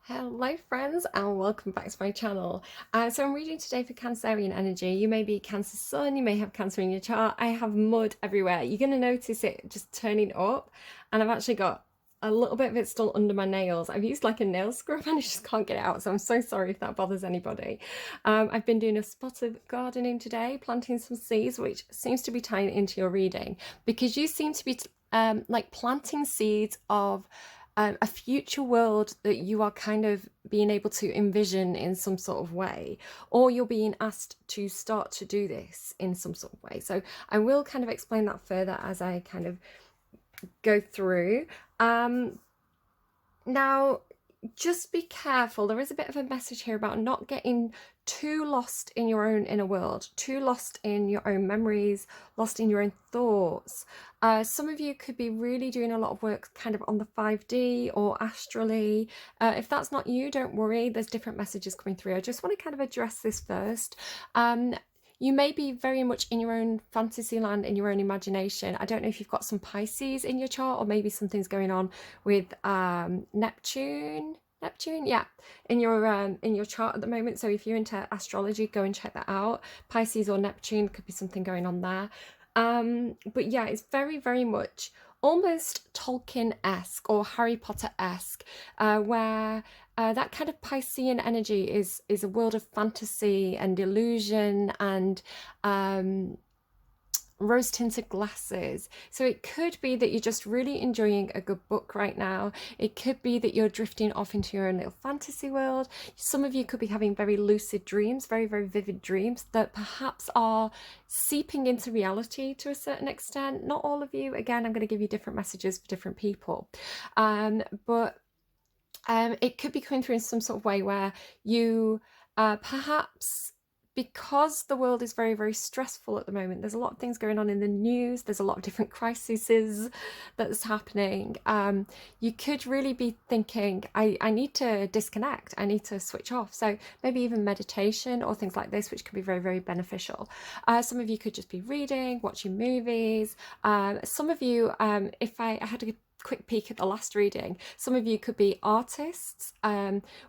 Hello friends and welcome back to my channel. So I'm reading today for Cancerian energy. You may be Cancer Sun, you may have Cancer in your chart. I have mud everywhere. You're going to notice it just turning up, and I've actually got a little bit of it still under my nails. I've used like a nail scrub and I just can't get it out, so I'm so sorry if that bothers anybody. I've been doing a spot of gardening today, planting some seeds, which seems to be tying into your reading because you seem to be like planting seeds of a future world that you are kind of being able to envision in some sort of way, or you're being asked to start to do this in some sort of way. So I will kind of explain that further as I kind of go through. Now, just be careful. There is a bit of a message here about not getting too lost in your own inner world, too lost in your own memories, lost in your own thoughts. Some of you could be really doing a lot of work kind of on the 5D or astrally. If that's not you, don't worry. There's different messages coming through. I just want to kind of address this first. You may be very much in your own fantasy land, in your own imagination. I don't know if you've got some Pisces in your chart, or maybe something's going on with Neptune, yeah, in your chart at the moment. So if you're into astrology, go and check that out. Pisces or Neptune could be something going on there. But yeah, it's very, very much almost Tolkien-esque or Harry Potter-esque, where that kind of Piscean energy is a world of fantasy and illusion and rose-tinted glasses. So it could be that you're just really enjoying a good book right now. It could be that you're drifting off into your own little fantasy world. Some of you could be having very lucid dreams, very, very vivid dreams that perhaps are seeping into reality to a certain extent. Not all of you. Again, I'm going to give you different messages for different people. But it could be coming through in some sort of way where you perhaps, because the world is very, very stressful at the moment, there's a lot of things going on in the news, there's a lot of different crises that's happening. You could really be thinking, I need to disconnect, I need to switch off. So maybe even meditation or things like this, which can be very, very beneficial. Some of you could just be reading, watching movies. Some of you, if I had a quick peek at the last reading, some of you could be artists,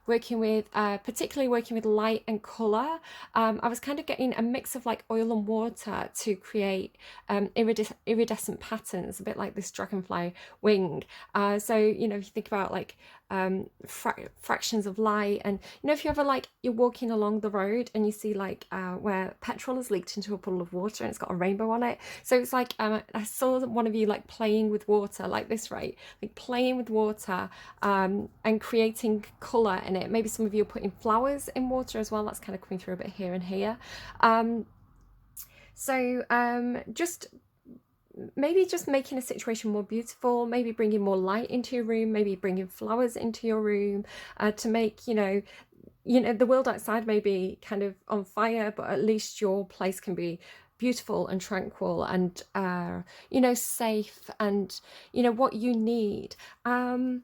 working with particularly working with light and color. I was kind of getting a mix of like oil and water to create iridescent patterns, a bit like this dragonfly wing. So you know, if you think about like fractions of light, and you know, if you ever like you're walking along the road and you see like where petrol has leaked into a puddle of water and it's got a rainbow on it. So it's like I saw one of you like playing with water like this, right? Like playing with water and creating color in it. Maybe some of you are putting flowers in water as well. That's kind of coming through a bit here and here. Just maybe just making a situation more beautiful, maybe bringing more light into your room, maybe bringing flowers into your room to make, you know, the world outside may be kind of on fire, but at least your place can be beautiful and tranquil and, you know, safe and, you know, what you need. Maybe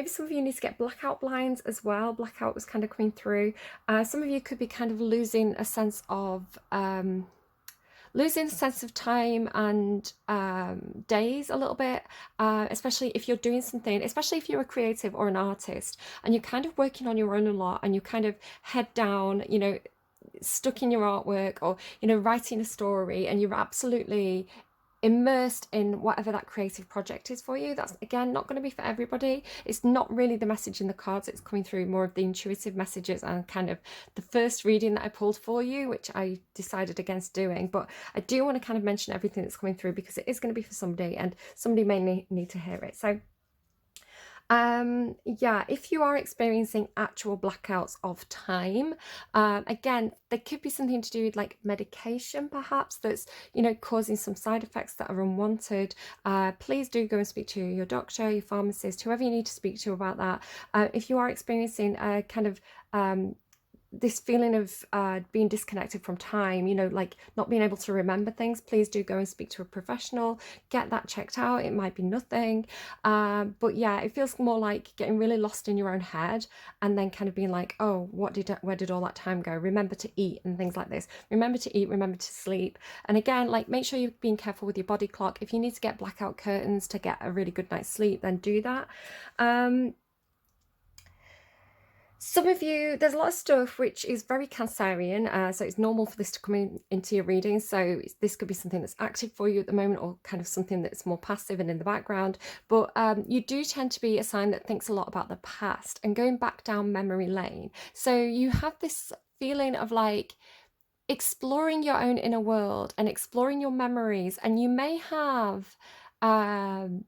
some of you need to get blackout blinds as well. Blackout was kind of coming through. Some of you could be kind of losing a sense of time and days a little bit, especially if you're doing something, especially if you're a creative or an artist and you're kind of working on your own a lot and you're kind of head down, you know, stuck in your artwork, or you know, writing a story, and you're absolutely immersed in whatever that creative project is for you. That's again not going to be for everybody. It's not really the message in the cards. It's coming through more of the intuitive messages and kind of the first reading that I pulled for you, which I decided against doing. But I do want to kind of mention everything that's coming through because it is going to be for somebody and somebody may need to hear it. So yeah, if you are experiencing actual blackouts of time, again, there could be something to do with like medication perhaps that's, you know, causing some side effects that are unwanted. Please do go and speak to your doctor, your pharmacist, whoever you need to speak to about that. If you are experiencing a kind of this feeling of being disconnected from time, you know, like not being able to remember things, please do go and speak to a professional, get that checked out. It might be nothing, but yeah, it feels more like getting really lost in your own head and then kind of being like, oh, where did all that time go? Remember to eat and things like this. Remember to eat, remember to sleep. And again, like make sure you're being careful with your body clock. If you need to get blackout curtains to get a really good night's sleep, then do that. Some of you, there's a lot of stuff which is very Cancerian, so it's normal for this to come into your reading. So this could be something that's active for you at the moment, or kind of something that's more passive and in the background. But you do tend to be a sign that thinks a lot about the past and going back down memory lane. So you have this feeling of like exploring your own inner world and exploring your memories, and um,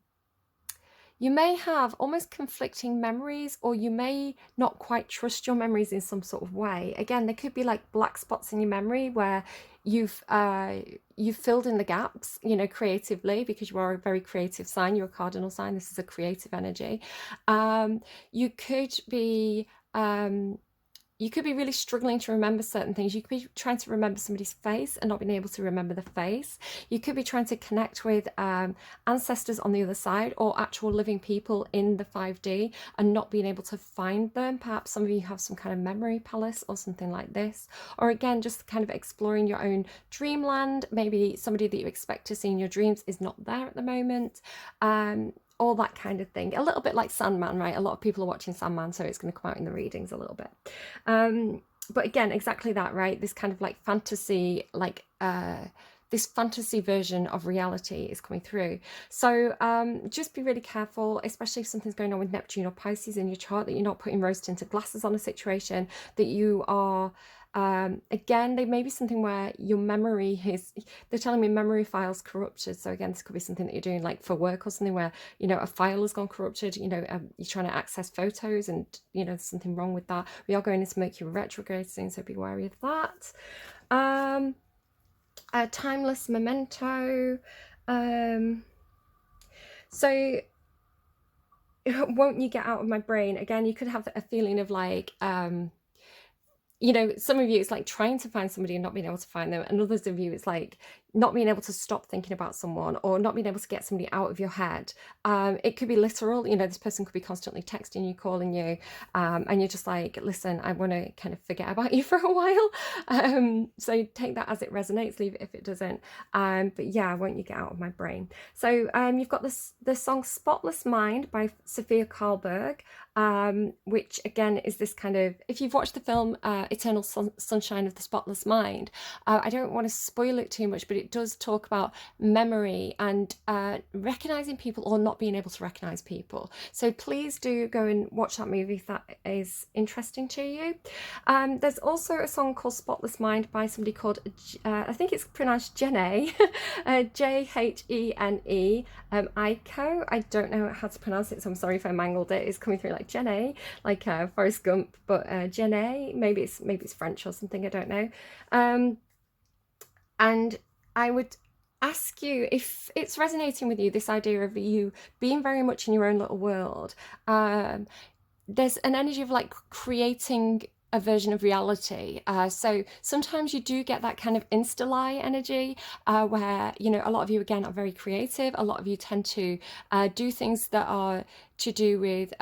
you may have almost conflicting memories, or you may not quite trust your memories in some sort of way. Again, there could be like black spots in your memory where you've filled in the gaps, you know, creatively, because you are a very creative sign. You're a cardinal sign. This is a creative energy. You could be you could be really struggling to remember certain things. You could be trying to remember somebody's face and not being able to remember the face. You could be trying to connect with ancestors on the other side, or actual living people in the 5D, and not being able to find them. Perhaps some of you have some kind of memory palace or something like this. Or again, just kind of exploring your own dreamland. Maybe somebody that you expect to see in your dreams is not there at the moment. All that kind of thing. A little bit like Sandman, right? A lot of people are watching Sandman, so it's going to come out in the readings a little bit. But again, exactly that, right? This kind of like fantasy, like this fantasy version of reality is coming through. So just be really careful, especially if something's going on with Neptune or Pisces in your chart, that you're not putting rose-tinted glasses on a situation, that you are again, there may be something where your memory is, they're telling me memory files corrupted. So again, this could be something that you're doing like for work, or something where, you know, a file has gone corrupted, you know, you're trying to access photos, and, you know, there's something wrong with that. We are going into Mercury retrograde soon, so be wary of that. A timeless memento. So won't you get out of my brain? Again, you could have a feeling of like, you know, some of you it's like trying to find somebody and not being able to find them, and others of you it's like not being able to stop thinking about someone, or not being able to get somebody out of your head. It could be literal, you know, this person could be constantly texting you, calling you, and you're just like, listen, I want to kind of forget about you for a while. So take that as it resonates, leave it if it doesn't. But yeah, won't you get out of my brain? So you've got the song Spotless Mind by Sofia Karlberg, which again is this kind of, if you've watched the film Eternal Sunshine of the Spotless Mind, I don't want to spoil it too much, but it does talk about memory and recognizing people, or not being able to recognize people. So please do go and watch that movie if that is interesting to you. There's also a song called Spotless Mind by somebody called, I think it's pronounced Jhene, Jhene, Aiko. I don't know how to pronounce it, so I'm sorry if I mangled it. It's coming through like Jhene, like Forrest Gump, but Jhene, maybe it's French or something, I don't know. And I would ask you, if it's resonating with you, this idea of you being very much in your own little world, there's an energy of like creating a version of reality. So sometimes you do get that kind of insta-lie energy, where, you know, a lot of you again are very creative. A lot of you tend to do things that are to do with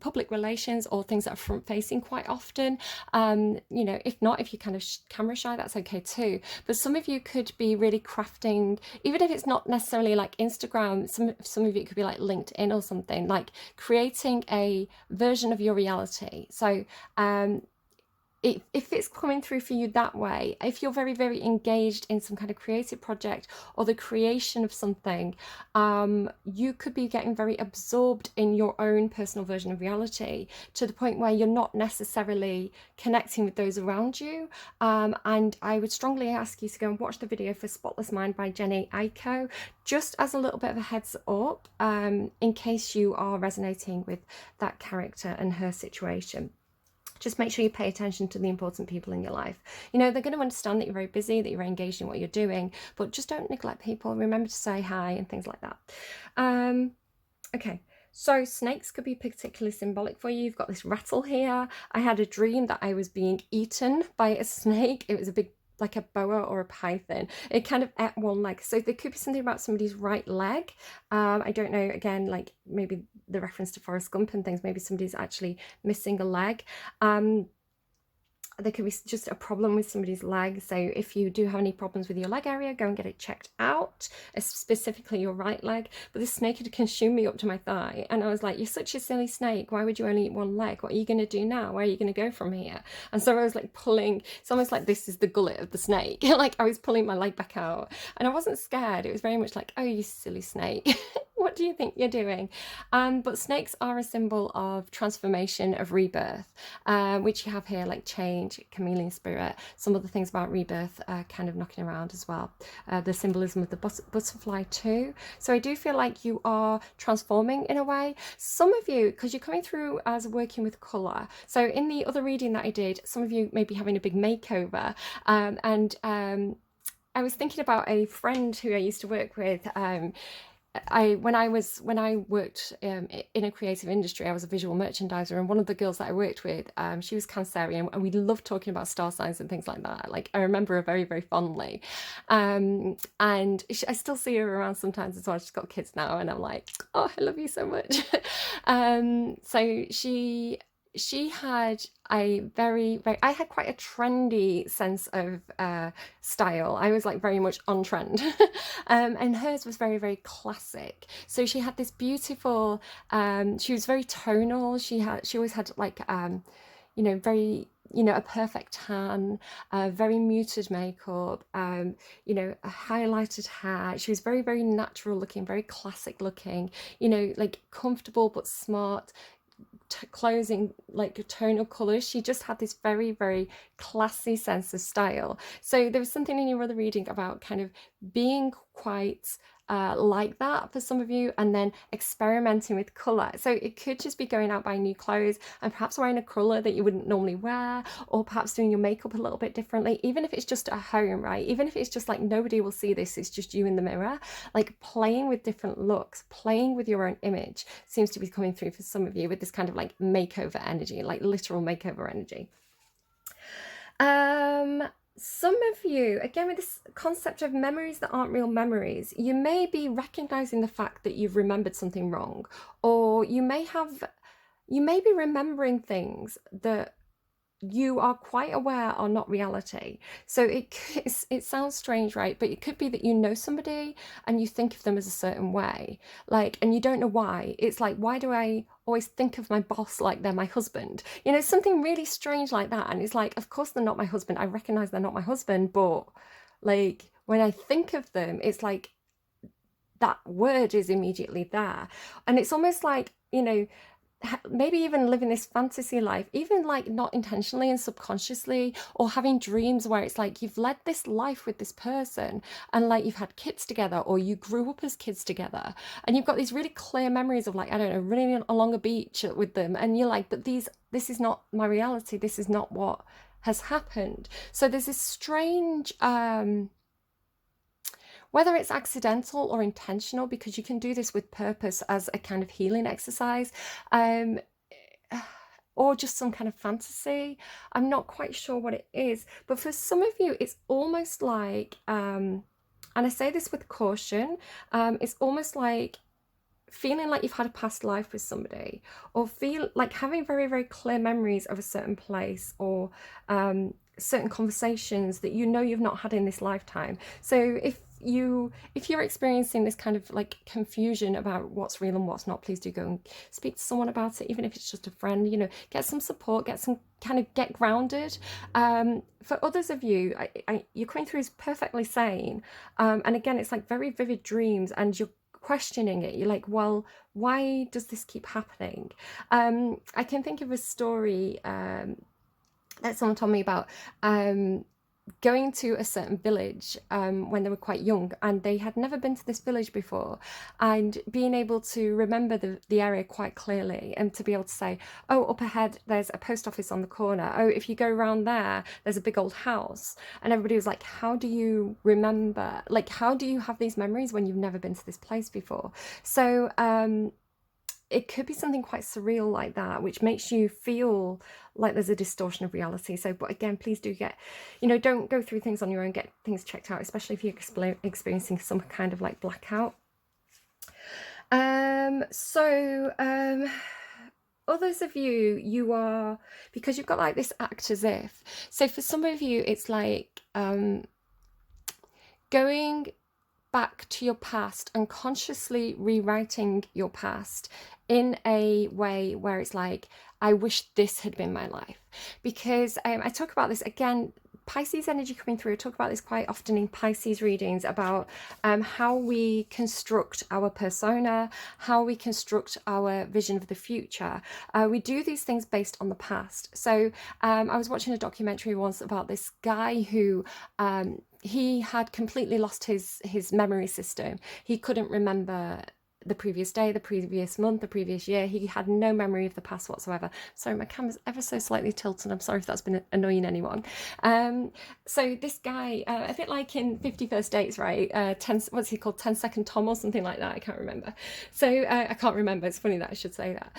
public relations, or things that are front facing quite often. You know, if not, if you're kind of camera shy, that's okay too. But some of you could be really crafting, even if it's not necessarily like Instagram, some of you could be like LinkedIn or something, like creating a version of your reality. So if it's coming through for you that way, if you're very, very engaged in some kind of creative project or the creation of something, you could be getting very absorbed in your own personal version of reality, to the point where you're not necessarily connecting with those around you. And I would strongly ask you to go and watch the video for Spotless Mind by Jhene Aiko, just as a little bit of a heads up, in case you are resonating with that character and her situation. Just make sure you pay attention to the important people in your life. You know, they're going to understand that you're very busy, that you're very engaged in what you're doing, but just don't neglect people. Remember to say hi and things like that. Okay, so snakes could be particularly symbolic for you. You've got this rattle here. I had a dream that I was being eaten by a snake. It was a big, like a boa or a python. It kind of ate one leg. So there could be something about somebody's right leg. I don't know, again, like maybe the reference to Forrest Gump and things, maybe somebody's actually missing a leg. there could be just a problem with somebody's leg. So if you do have any problems with your leg area, go and get it checked out, specifically your right leg. But this snake had consumed me up to my thigh, and I was like, you're such a silly snake, why would you only eat one leg? What are you going to do now? Where are you going to go from here? And so I was like pulling, it's almost like this is the gullet of the snake. Like I was pulling my leg back out, and I wasn't scared. It was very much like, oh, you silly snake. What do you think you're doing? But snakes are a symbol of transformation, of rebirth, which you have here, like change, chameleon spirit, some other things about rebirth kind of knocking around as well. The symbolism of the butterfly too. So I do feel like you are transforming in a way. Some of you, because you're coming through as working with colour. So in the other reading that I did, some of you may be having a big makeover. I was thinking about a friend who I used to work with. When I worked in a creative industry, I was a visual merchandiser, and one of the girls that I worked with, she was Cancerian, and we loved talking about star signs and things like that. Like I remember her very, very fondly, and I still see her around sometimes as well. She's got kids now, and I'm like, oh, I love you so much. So she had a very, I had quite a trendy sense of style. I was like very much on trend. And hers was very, very classic. So she had this beautiful, she was very tonal. She always had like, very, a perfect tan, very muted makeup, a highlighted hair. She was very, very natural looking, very classic looking, like comfortable but smart, closing like tonal colors. She just had this very, very classy sense of style. So there was something in your other reading about kind of being quite like that for some of you, and then experimenting with color. So it could just be going out buying new clothes and perhaps wearing a color that you wouldn't normally wear, or perhaps doing your makeup a little bit differently, even if it's just at home, right? Even if it's just like nobody will see this, it's just you in the mirror. Like playing with different looks, playing with your own image seems to be coming through for some of you with this kind of like makeover energy, like literal makeover energy. Some of you, again, with this concept of memories that aren't real memories, you may be recognizing the fact that you've remembered something wrong, or you may be remembering things that you are quite aware are not reality. So it sounds strange, right? But it could be that you know somebody and you think of them as a certain way, like, and you don't know why. It's like, why do I always think of my boss like they're my husband? Something really strange like that. And it's like, of course they're not my husband. I recognize they're not my husband, but like when I think of them, it's like that word is immediately there. And it's almost like, maybe even living this fantasy life, even like not intentionally and subconsciously, or having dreams where it's like you've led this life with this person, and like you've had kids together, or you grew up as kids together, and you've got these really clear memories of like, I don't know, running along a beach with them, and you're like, but this is not my reality, this is not what has happened. So there's this strange whether it's accidental or intentional, because you can do this with purpose as a kind of healing exercise, or just some kind of fantasy. I'm not quite sure what it is, but for some of you, it's almost like, and I say this with caution, it's almost like feeling like you've had a past life with somebody, or feel like having very, very clear memories of a certain place, or certain conversations that you've not had in this lifetime. So if you're experiencing this kind of like confusion about what's real and what's not, please do go and speak to someone about it, even if it's just a friend. Get some support, get grounded. For others of you, you're coming through as perfectly sane, and again, it's like very vivid dreams, and you're questioning it. You're like, well, why does this keep happening? I can think of a story that someone told me about, going to a certain village when they were quite young, and they had never been to this village before, and being able to remember the area quite clearly, and to be able to say, oh, up ahead there's a post office on the corner, oh, if you go around there's a big old house. And everybody was like, how do you remember, like, how do you have these memories when you've never been to this place before? So it could be something quite surreal like that, which makes you feel like there's a distortion of reality. So, but again, please do don't go through things on your own, get things checked out, especially if you're experiencing some kind of like blackout. others of you, you are, because you've got like this act as if. So for some of you, it's like going back to your past and consciously rewriting your past in a way where it's like, I wish this had been my life. Because I talk about this again, Pisces energy coming through. I talk about this quite often in Pisces readings about how we construct our persona, how we construct our vision of the future. We do these things based on the past. So I was watching a documentary once about this guy who he had completely lost his memory system. He couldn't remember the previous day, the previous month, the previous year. He had no memory of the past whatsoever. Sorry, my camera's ever so slightly tilted. I'm sorry if that's been annoying anyone. So this guy, a bit like in 50 First Dates, right? What's he called? 10-Second Tom or something like that. I can't remember. So I can't remember. It's funny that I should say that.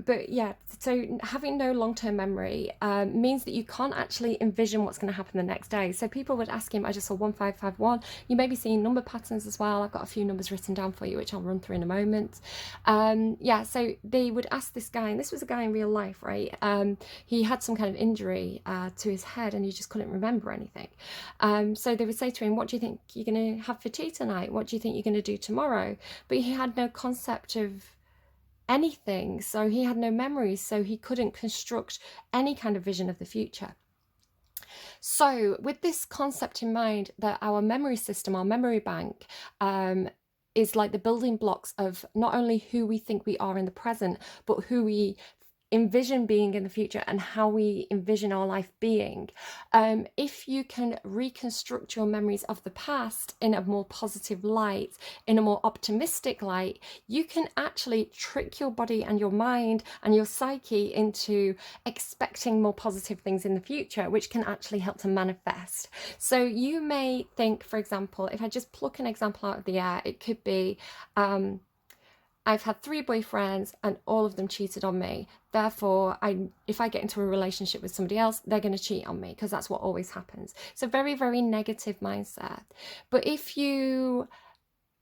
But yeah, so having no long-term memory means that you can't actually envision what's going to happen the next day. So people would ask him, I just saw 1551. You may be seeing number patterns as well. I've got a few numbers written down for you, which I'll run through in a moment. Yeah, so they would ask this guy, and this was a guy in real life, right? He had some kind of injury to his head and he just couldn't remember anything. So they would say to him, what do you think you're going to have for tea tonight? What do you think you're going to do tomorrow? But he had no concept of anything. So he had no memories. So he couldn't construct any kind of vision of the future. So with this concept in mind that our memory system, our memory bank, is like the building blocks of not only who we think we are in the present, but who we envision being in the future and how we envision our life being. If you can reconstruct your memories of the past in a more positive light, in a more optimistic light, you can actually trick your body and your mind and your psyche into expecting more positive things in the future, which can actually help to manifest. So you may think, for example, if I just pluck an example out of the air, it could be, I've had 3 boyfriends and all of them cheated on me. Therefore, if I get into a relationship with somebody else, they're going to cheat on me because that's what always happens. So very, very negative mindset. But if you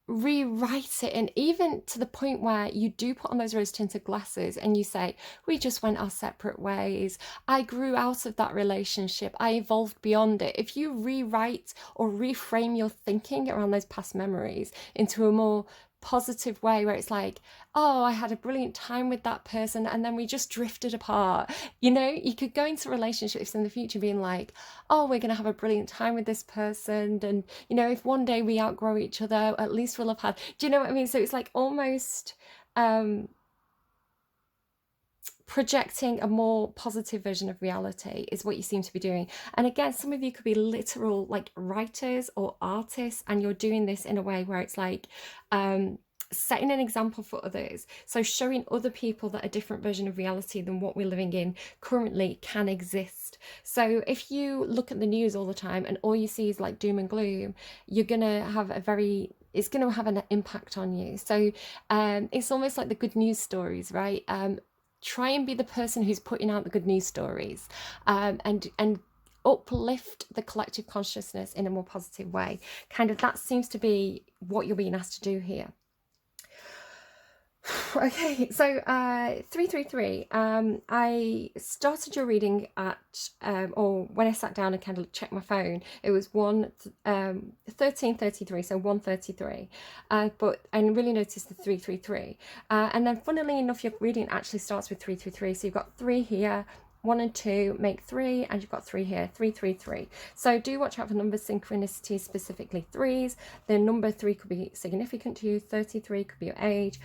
rewrite it, and even to the point where you do put on those rose-tinted glasses and you say, we just went our separate ways. I grew out of that relationship. I evolved beyond it. If you rewrite or reframe your thinking around those past memories into a more positive way where it's like, oh, I had a brilliant time with that person and then we just drifted apart. You know, you could go into relationships in the future being like, oh, we're going to have a brilliant time with this person, and you know, if one day we outgrow each other, at least we'll have had, do you know what I mean? So it's like almost projecting a more positive version of reality is what you seem to be doing. And again, some of you could be literal like writers or artists, and you're doing this in a way where it's like setting an example for others. So showing other people that a different version of reality than what we're living in currently can exist. So if you look at the news all the time and all you see is like doom and gloom, you're gonna have it's going to have an impact on you. So it's almost like the good news stories, right? Try and be the person who's putting out the good news stories, and uplift the collective consciousness in a more positive way. Kind of that seems to be what you're being asked to do here. Okay, so 333. I started your reading at, or when I sat down and kind of checked my phone, it was 13:33, so 1:33. But I really noticed the 333. And then, funnily enough, your reading actually starts with 333. So you've got 3 here. 1 and 2 make 3, and you've got 3 here, 3, 3, 3. So do watch out for number synchronicity, specifically 3s. The number 3 could be significant to you. 33 could be your age.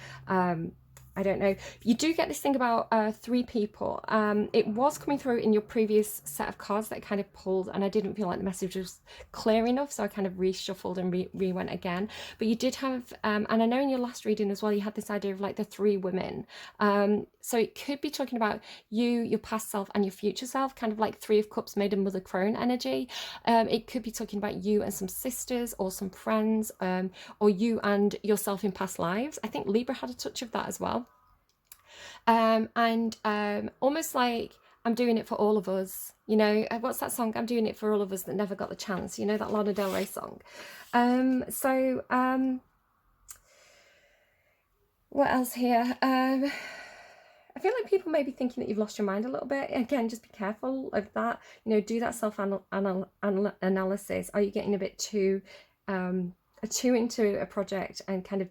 I don't know. You do get this thing about 3 people. It was coming through in your previous set of cards that I kind of pulled, and I didn't feel like the message was clear enough, so I kind of reshuffled and re-went again. But you did have, and I know in your last reading as well, you had this idea of like the 3 women. So it could be talking about you, your past self, and your future self, kind of like 3 of Cups made a Mother Crone energy. It could be talking about you and some sisters or some friends, or you and yourself in past lives. I think Libra had a touch of that as well. Almost like I'm doing it for all of us, you know. What's that song? I'm doing it for all of us that never got the chance, you know, that Lana Del Rey song. What else here? I feel like people may be thinking that you've lost your mind a little bit. Again, just be careful of that. You know, do that self-analysis. Are you getting a bit too into a project and kind of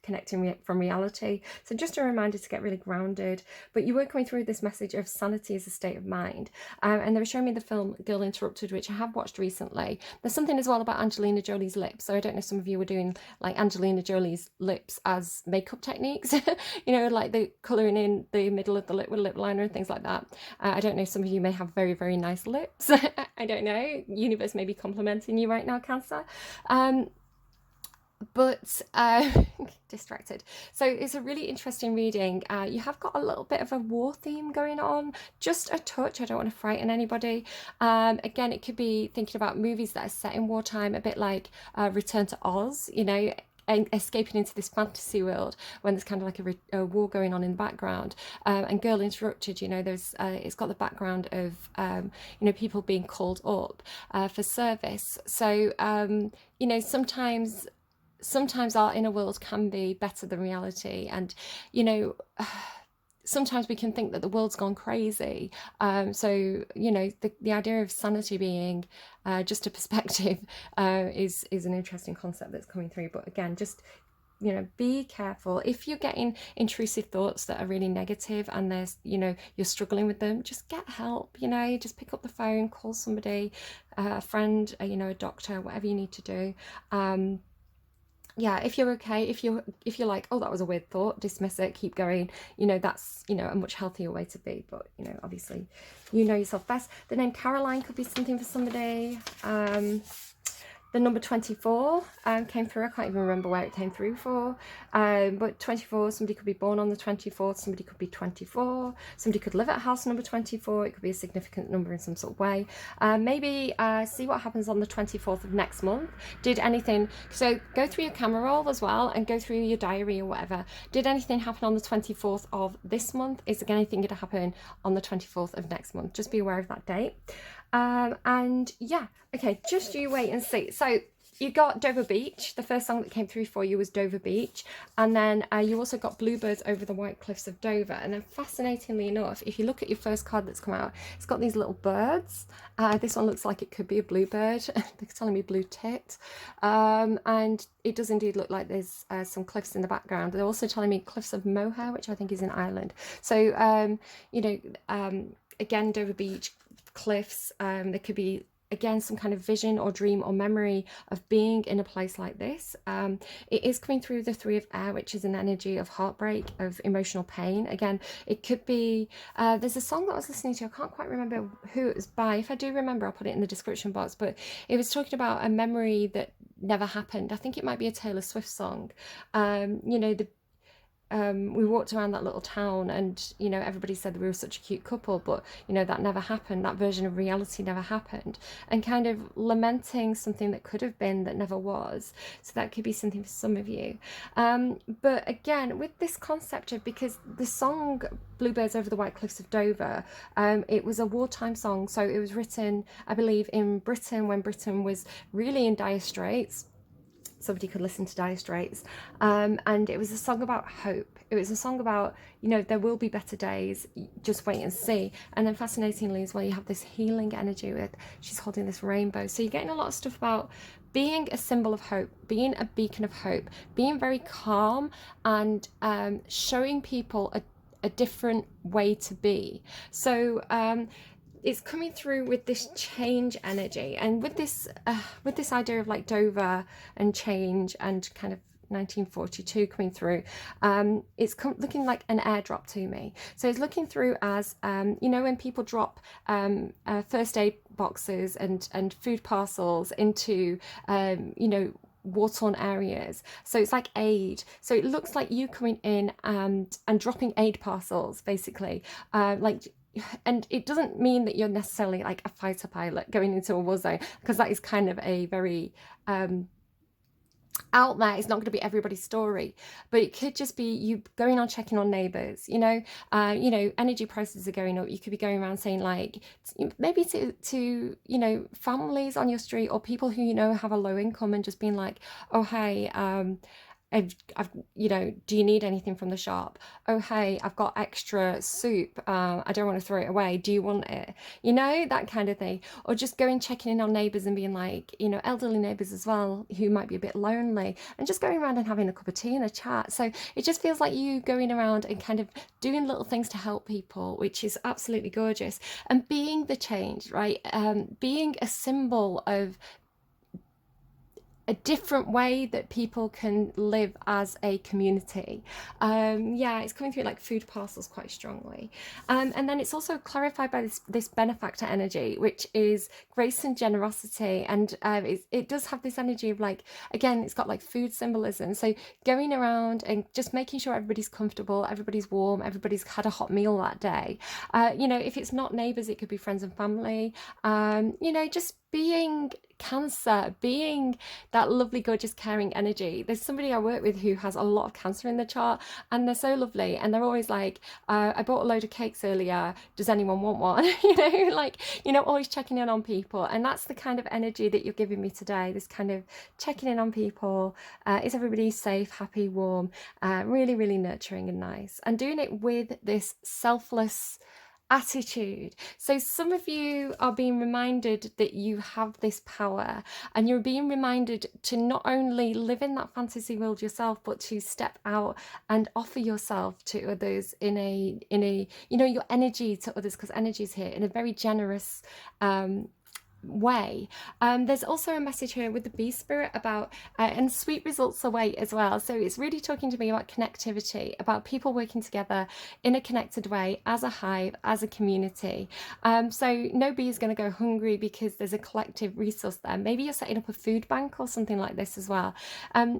connecting from reality? So just a reminder to get really grounded. But you were coming through this message of sanity as a state of mind, and they were showing me the film Girl Interrupted, which I have watched recently. There's something as well about Angelina Jolie's lips, so I don't know if some of you were doing like Angelina Jolie's lips as makeup techniques, you know, like the colouring in the middle of the lip with lip liner and things like that. I don't know, some of you may have very, very nice lips. I don't know, universe may be complimenting you right now, Cancer. But distracted. So it's a really interesting reading. You have got a little bit of a war theme going on, just a touch. I don't want to frighten anybody. Again, it could be thinking about movies that are set in wartime, a bit like Return to Oz, you know, and escaping into this fantasy world when there's kind of like a war going on in the background. And Girl Interrupted, you know, there's it's got the background of you know, people being called up for service. So you know, sometimes our inner world can be better than reality, and you know, sometimes we can think that the world's gone crazy. So you know, the idea of sanity being just a perspective is an interesting concept that's coming through. But again, just, you know, be careful if you're getting intrusive thoughts that are really negative and there's, you know, you're struggling with them. Just get help, you know, just pick up the phone, call somebody, a friend, you know, a doctor, whatever you need to do. Yeah, if you're okay, if you're like, oh, that was a weird thought, dismiss it, keep going, you know, that's, you know, a much healthier way to be. But you know, obviously you know yourself best. The name Caroline could be something for somebody. The number 24 came through. I can't even remember where it came through for. But 24, somebody could be born on the 24th. Somebody could be 24. Somebody could live at house number 24. It could be a significant number in some sort of way. Maybe see what happens on the 24th of next month. Did anything... So go through your camera roll as well and go through your diary or whatever. Did anything happen on the 24th of this month? Is there anything going to happen on the 24th of next month? Just be aware of that date. And yeah, okay, just you wait and see. So you got Dover Beach. The first song that came through for you was Dover Beach. And then you also got Bluebirds Over the White Cliffs of Dover. And then fascinatingly enough, if you look at your first card that's come out, it's got these little birds. This one looks like it could be a bluebird. They're telling me blue tit. And it does indeed look like there's some cliffs in the background. They're also telling me Cliffs of Moher, which I think is in Ireland. So, you know, again, Dover Beach, cliffs, there could be again some kind of vision or dream or memory of being in a place like this. It is coming through the Three of Air, which is an energy of heartbreak, of emotional pain. Again, it could be there's a song that I was listening to, I can't quite remember who it was by. If I do remember, I'll put it in the description box, but it was talking about a memory that never happened. I think it might be a Taylor Swift song. You know, we walked around that little town and, you know, everybody said that we were such a cute couple, but, you know, that never happened. That version of reality never happened. And kind of lamenting something that could have been that never was. So that could be something for some of you. But again, with this concept of, because the song Bluebirds Over the White Cliffs of Dover, it was a wartime song. So it was written, I believe, in Britain when Britain was really in dire straits. Somebody could listen to Dire Straits, and it was a song about hope. It was a song about, you know, there will be better days, just wait and see. And then fascinatingly as well, you have this healing energy with, she's holding this rainbow. So you're getting a lot of stuff about being a symbol of hope, being a beacon of hope, being very calm, and showing people a different way to be. So it's coming through with this change energy, and with this idea of like Dover and change and kind of 1942 coming through. It's looking like an airdrop to me. So it's looking through as, you know, when people drop first aid boxes and food parcels into, you know, war-torn areas. So it's like aid. So it looks like you coming in and dropping aid parcels, basically, like. And it doesn't mean that you're necessarily like a fighter pilot going into a war zone, because that is kind of a very out there. It's not going to be everybody's story, but it could just be you going on checking on neighbors. You know, energy prices are going up. You could be going around saying, like, maybe to you know, families on your street or people who, you know, have a low income, and just being like, oh hey, you know, do you need anything from the shop? Oh, hey, I've got extra soup. I don't want to throw it away. Do you want it? You know, that kind of thing. Or just going checking in on neighbours and being like, you know, elderly neighbours as well who might be a bit lonely, and just going around and having a cup of tea and a chat. So it just feels like you going around and kind of doing little things to help people, which is absolutely gorgeous. And being the change, right? Being a symbol of a different way that people can live as a community. Yeah, it's coming through like food parcels quite strongly. And then it's also clarified by this benefactor energy, which is grace and generosity. And it does have this energy of like, again, it's got like food symbolism. So going around and just making sure everybody's comfortable, everybody's warm, everybody's had a hot meal that day. You know, if it's not neighbours, it could be friends and family. You know, just being Cancer, being that lovely, gorgeous, caring energy. There's somebody I work with who has a lot of Cancer in the chart, and they're so lovely, and they're always like, I bought a load of cakes earlier, does anyone want one? You know, like, you know, always checking in on people. And that's the kind of energy that you're giving me today, this kind of checking in on people. Is everybody safe, happy, warm, really, really nurturing and nice, and doing it with this selfless attitude. So some of you are being reminded that you have this power, and you're being reminded to not only live in that fantasy world yourself, but to step out and offer yourself to others in a you know, your energy to others, because energy is here, in a very generous way. There's also a message here with the bee spirit about and sweet results await as well. So it's really talking to me about connectivity, about people working together in a connected way as a hive, as a community. So no bee is going to go hungry because there's a collective resource there. Maybe you're setting up a food bank or something like this as well.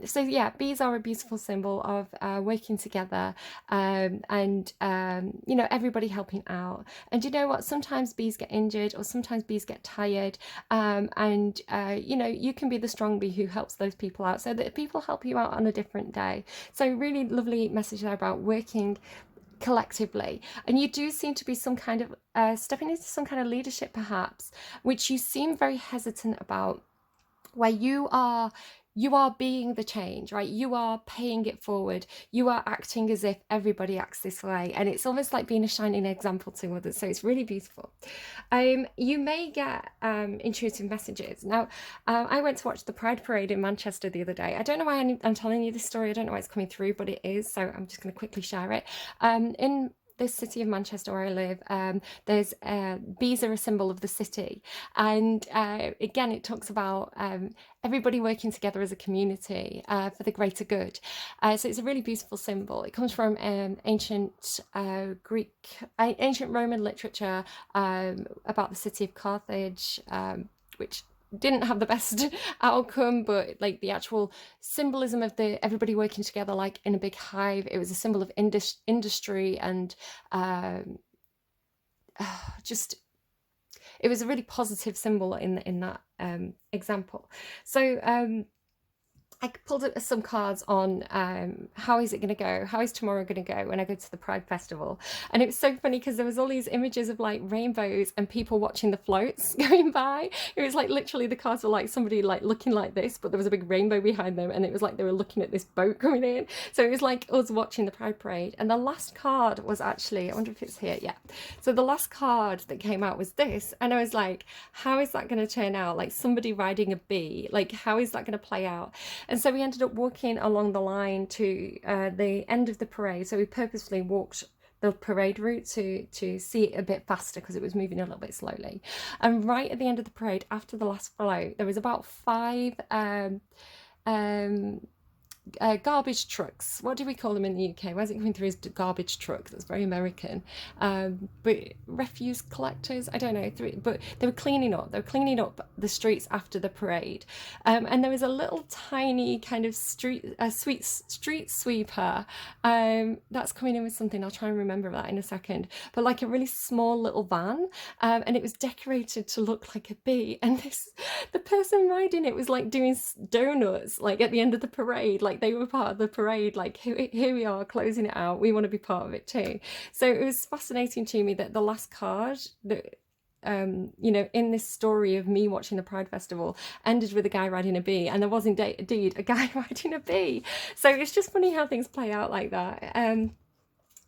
So yeah, bees are a beautiful symbol of working together, and you know, everybody helping out. And you know what, sometimes bees get injured, or sometimes bees get tired, and you know, you can be the strong bee who helps those people out, so that people help you out on a different day. So really lovely message there about working collectively. And you do seem to be some kind of stepping into some kind of leadership perhaps, which you seem very hesitant about, where you are being the change, right? You are paying it forward. You are acting as if everybody acts this way, and it's almost like being a shining example to others. So it's really beautiful. You may get intuitive messages. Now, I went to watch the Pride Parade in Manchester the other day. I don't know why I'm telling you this story. I don't know why it's coming through, but it is. So I'm just going to quickly share it. In this city of Manchester where I live, there's bees are a symbol of the city, and again it talks about everybody working together as a community for the greater good. So it's a really beautiful symbol. It comes from ancient ancient Roman literature about the city of Carthage, which didn't have the best outcome, but like the actual symbolism of the everybody working together like in a big hive, it was a symbol of industry, and just it was a really positive symbol in that example. So I pulled up some cards on how is it going to go? How is tomorrow going to go when I go to the Pride Festival? And it was so funny because there was all these images of like rainbows and people watching the floats going by. It was like literally the cards were like somebody like looking like this, but there was a big rainbow behind them, and it was like they were looking at this boat coming in. So it was like us watching the Pride Parade. And the last card was actually, I wonder if it's here, yeah. So the last card that came out was this, and I was like, how is that going to turn out? Like somebody riding a bee, like how is that going to play out? And so we ended up walking along the line to the end of the parade. So we purposefully walked the parade route to see it a bit faster because it was moving a little bit slowly. And right at the end of the parade, after the last float, there was about 5 garbage trucks. What do we call them in the UK? Why is it coming through as garbage truck? That's very American. But refuse collectors, I don't know. But they were cleaning up. They were cleaning up the streets after the parade. And there was a little tiny kind of street sweeper that's coming in with something. I'll try and remember that in a second. But like a really small little van, and it was decorated to look like a bee. And the person riding it was like doing donuts, like at the end of the parade, like they were part of the parade, like here we are closing it out, we want to be part of it too. So it was fascinating to me that the last card that you know, in this story of me watching the Pride Festival, ended with a guy riding a bee, and there was indeed a guy riding a bee. So it's just funny how things play out like that.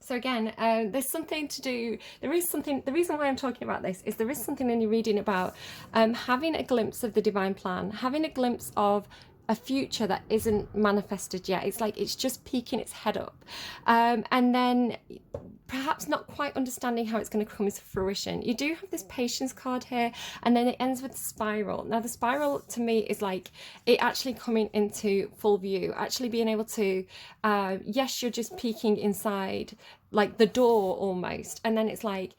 So again, there's something to do, there is something, the reason why I'm talking about this is there is something in your reading about having a glimpse of the divine plan, having a glimpse of a future that isn't manifested yet. It's like it's just peeking its head up, and then perhaps not quite understanding how it's going to come to fruition. You do have this patience card here, and then it ends with the spiral. Now the spiral to me is like it actually coming into full view, actually being able to yes, you're just peeking inside like the door almost, and then it's like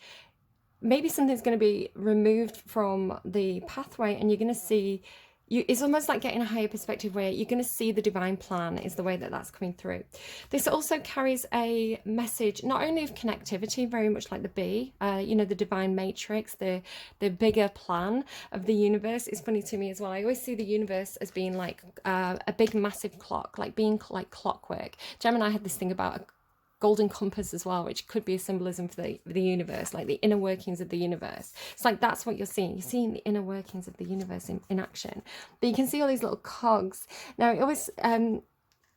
maybe something's going to be removed from the pathway, and you're going to see it's almost like getting a higher perspective where you're going to see the divine plan is the way that that's coming through. This also carries a message not only of connectivity, very much like the bee, you know, the divine matrix, the bigger plan of the universe is funny to me as well. I always see the universe as being like a big massive clock, like being like clockwork. Gemini had this thing about a golden compass as well, which could be a symbolism for the universe, like the inner workings of the universe. It's like that's what you're seeing. You're seeing the inner workings of the universe in action. But you can see all these little cogs. Now it always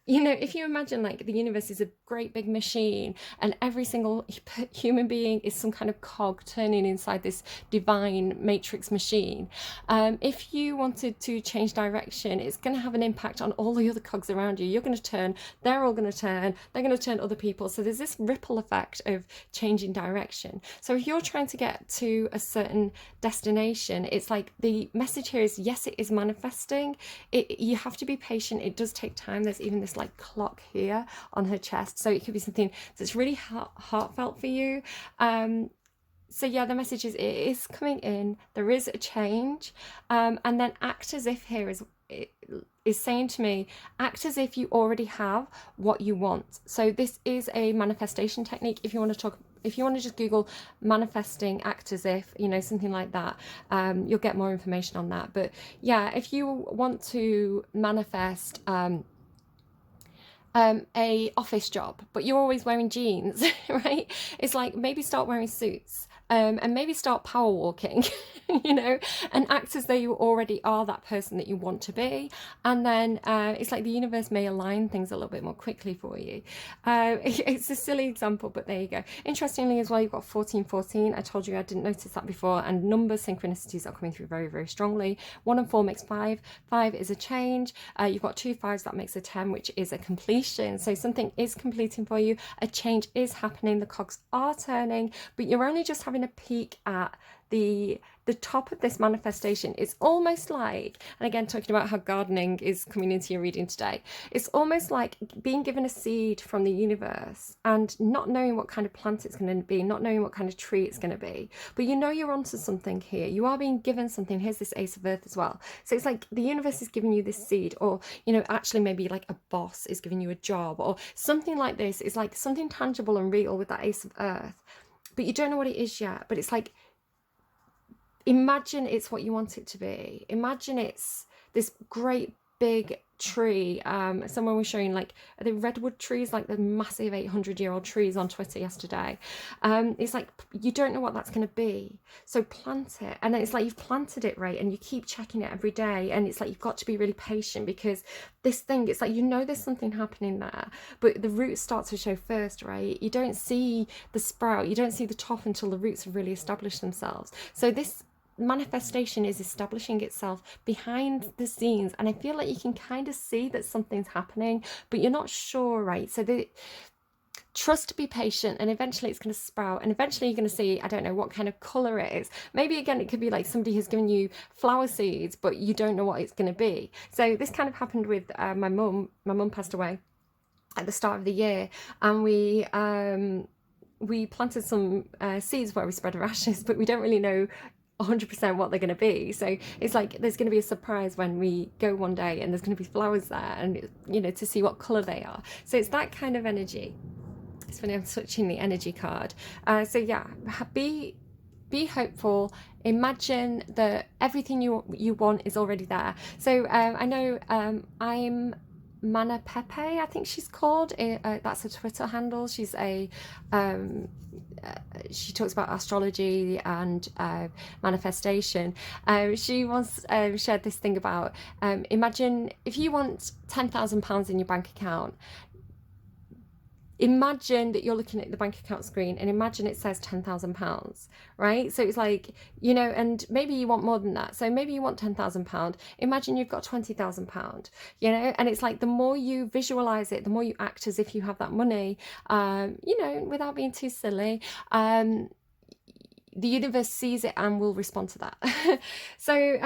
you know, if you imagine like the universe is a great big machine and every single human being is some kind of cog turning inside this divine matrix machine, if you wanted to change direction, it's going to have an impact on all the other cogs around you. You're going to turn, they're all going to turn, they're going to turn other people. So there's this ripple effect of changing direction. So if you're trying to get to a certain destination, it's like the message here is, yes, it is manifesting. You have to be patient. It does take time. There's even this like clock here on her chest, so it could be something that's really heartfelt for you. So yeah, the message is it is coming in, there is a change, and then act as if here is saying to me, act as if you already have what you want. So this is a manifestation technique. If you want to just Google manifesting, act as if, you know, something like that, you'll get more information on that. But yeah, if you want to manifest a office job, but you're always wearing jeans, right? It's like maybe start wearing suits, and maybe start power walking, you know, and act as though you already are that person that you want to be. And then it's like the universe may align things a little bit more quickly for you. It's a silly example, but there you go. Interestingly as well, you've got 1414. I told you I didn't notice that before, and number synchronicities are coming through very, very strongly. 1 and 4 makes 5. 5 is a change. You've got 2 5s, that makes a 10, which is a completion. So something is completing for you. A change is happening. The cogs are turning, but you're only just having a peek at the top of this manifestation. It's almost like, and again talking about how gardening is coming into your reading today, it's almost like being given a seed from the universe and not knowing what kind of plant it's going to be, not knowing what kind of tree it's going to be, but you know you're onto something here. You are being given something. Here's this Ace of Earth as well. So it's like the universe is giving you this seed, or, you know, actually maybe like a boss is giving you a job or something like this. It's like something tangible and real with that Ace of Earth, but you don't know what it is yet. But it's like, imagine it's what you want it to be. Imagine it's this great big tree. Someone was showing, like, are they redwood trees, like the massive 800-year-old trees on Twitter yesterday. It's like you don't know what that's going to be, so plant it. And then it's like you've planted it, right, and you keep checking it every day, and it's like you've got to be really patient, because this thing, it's like, you know, there's something happening there, but the roots start to show first, right? You don't see the sprout, you don't see the top until the roots have really established themselves. So this manifestation is establishing itself behind the scenes, and I feel like you can kind of see that something's happening, but you're not sure, right? So trust, be patient, and eventually it's going to sprout, and eventually you're going to see, I don't know what kind of color it is. Maybe again it could be like somebody has given you flower seeds, but you don't know what it's going to be. So this kind of happened with my mum. My mum passed away at the start of the year, and we planted some seeds where we spread our ashes, but we don't really know 100% what they're going to be. So it's like there's going to be a surprise when we go one day and there's going to be flowers there, and, you know, to see what color they are. So it's that kind of energy. It's funny, I'm touching the energy card. So yeah, be hopeful. Imagine that everything you want is already there. So I know I'm Mana Pepe, I think she's called. That's a Twitter handle. She's a um, she talks about astrology and manifestation. She once shared this thing about imagine if you want £10,000 in your bank account. Imagine that you're looking at the bank account screen and imagine it says £10,000, right? So it's like, you know, and maybe you want more than that. So maybe you want £10,000. Imagine you've got £20,000, you know, and it's like the more you visualize it, the more you act as if you have that money, you know, without being too silly. The universe sees it and will respond to that. So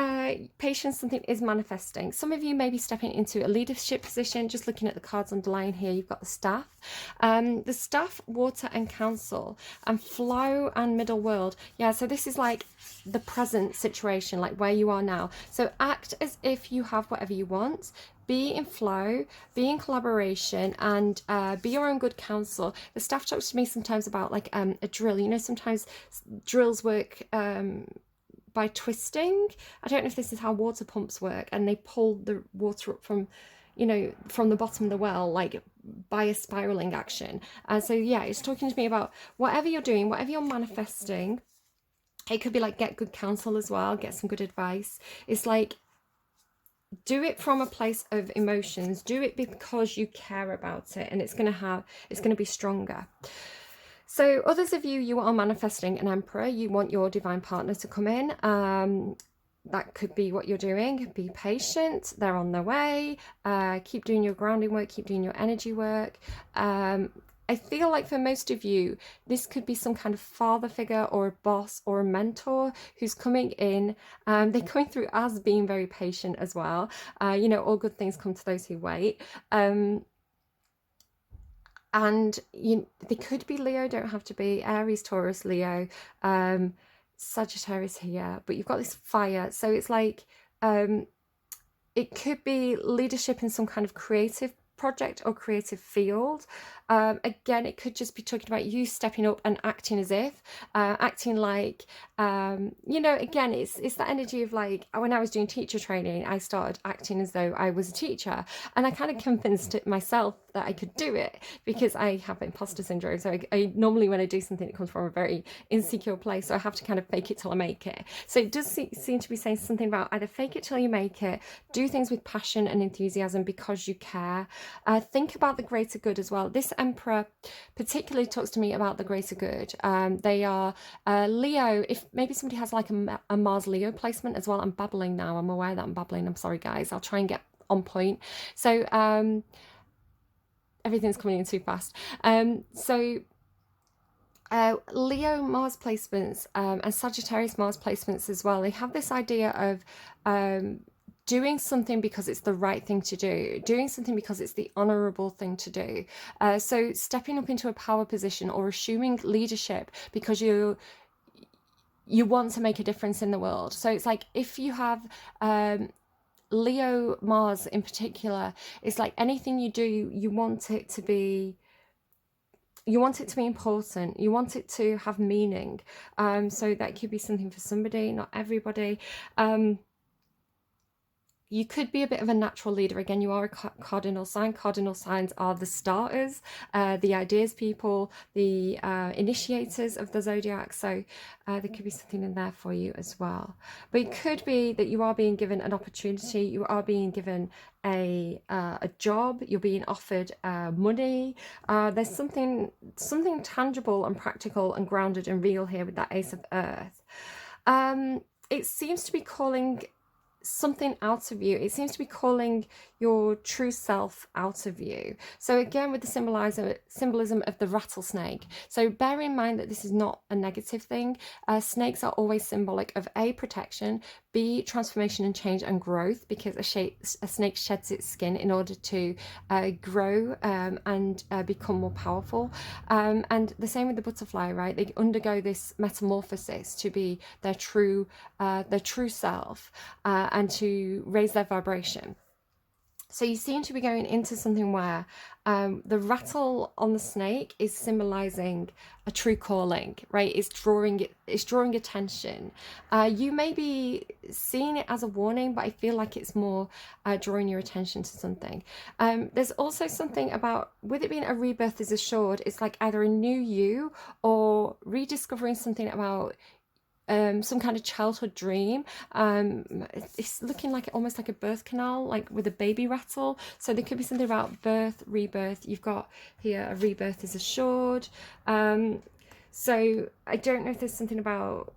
patience, something is manifesting. Some of you may be stepping into a leadership position. Just looking at the cards underlying here, you've got the staff. The staff, water and council, and flow and middle world. Yeah, so this is like the present situation, like where you are now. So act as if you have whatever you want. Be in flow, be in collaboration, and be your own good counsel. The staff talks to me sometimes about like a drill. You know, sometimes drills work by twisting. I don't know if this is how water pumps work, and they pull the water up from, you know, from the bottom of the well, like by a spiraling action. So yeah, it's talking to me about whatever you're doing, whatever you're manifesting. It could be like get good counsel as well, get some good advice. It's like, do it from a place of emotions, do it because you care about it, and it's going to be stronger. So others of you, you are manifesting an emperor. You want your divine partner to come in. That could be what you're doing. Be patient, they're on their way. Keep doing your grounding work, keep doing your energy work. I feel like for most of you, this could be some kind of father figure or a boss or a mentor who's coming in. They're coming through as being very patient as well. You know, all good things come to those who wait. And they could be Leo, don't have to be Aries, Taurus, Leo, Sagittarius here, but you've got this fire. So it's like, it could be leadership in some kind of creative project or creative field. Again, it could just be talking about you stepping up and acting as if, acting like, you know, again, it's that energy of like, when I was doing teacher training, I started acting as though I was a teacher, and I kind of convinced myself that I could do it because I have imposter syndrome. So I normally, when I do something, it comes from a very insecure place, so I have to kind of fake it till I make it. So it does seem to be saying something about either fake it till you make it, do things with passion and enthusiasm because you care. Think about the greater good as well. This emperor particularly talks to me about the greater good. They are Leo. If maybe somebody has like a Mars Leo placement as well. I'm babbling now. I'm aware that I'm babbling. I'm sorry, guys. I'll try and get on point. So everything's coming in too fast. Leo Mars placements and Sagittarius Mars placements as well. They have this idea of doing something because it's the right thing to do, doing something because it's the honorable thing to do. So stepping up into a power position or assuming leadership because you want to make a difference in the world. So it's like if you have Leo Mars in particular, it's like anything you do, you want it to be important, you want it to have meaning. So that could be something for somebody, not everybody. You could be a bit of a natural leader. Again, you are a cardinal sign. Cardinal signs are the starters, the ideas people, the initiators of the zodiac. So there could be something in there for you as well. But it could be that you are being given an opportunity. You are being given a job. You're being offered money. There's something tangible and practical and grounded and real here with that Ace of Earth. It seems to be calling something out of you. It seems to be calling your true self out of you. So again, with the symbolism of the rattlesnake. So bear in mind that this is not a negative thing. Snakes are always symbolic of A, protection, B, transformation and change and growth, because a snake sheds its skin in order to grow and become more powerful. And the same with the butterfly, right? They undergo this metamorphosis to be their true self and to raise their vibration. So you seem to be going into something where the rattle on the snake is symbolizing a true calling, right? It's drawing attention. You may be seeing it as a warning, but I feel like it's more drawing your attention to something. There's also something about, with it being a rebirth is assured, it's like either a new you or rediscovering something about some kind of childhood dream. It's looking like almost like a birth canal, like with a baby rattle. So there could be something about birth, rebirth. You've got here a rebirth is assured. So I don't know if there's something about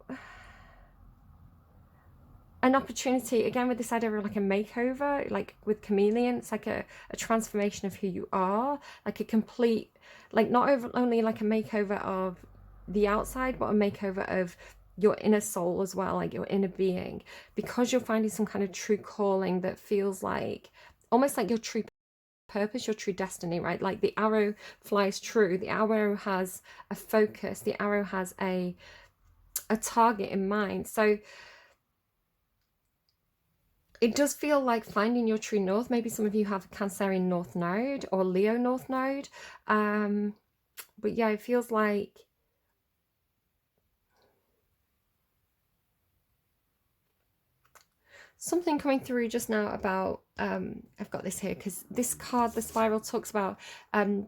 an opportunity, again, with this idea of like a makeover, like with chameleon. It's like a transformation of who you are, like a complete, like not only like a makeover of the outside, but a makeover of your inner soul as well, like your inner being, because you're finding some kind of true calling that feels like almost like your true purpose, your true destiny, right? Like the arrow flies true, the arrow has a focus, the arrow has a target in mind. So it does feel like finding your true north. Maybe some of you have a Cancerian North Node or Leo North Node. But yeah, it feels like something coming through just now about I've got this here because this card, the spiral, talks about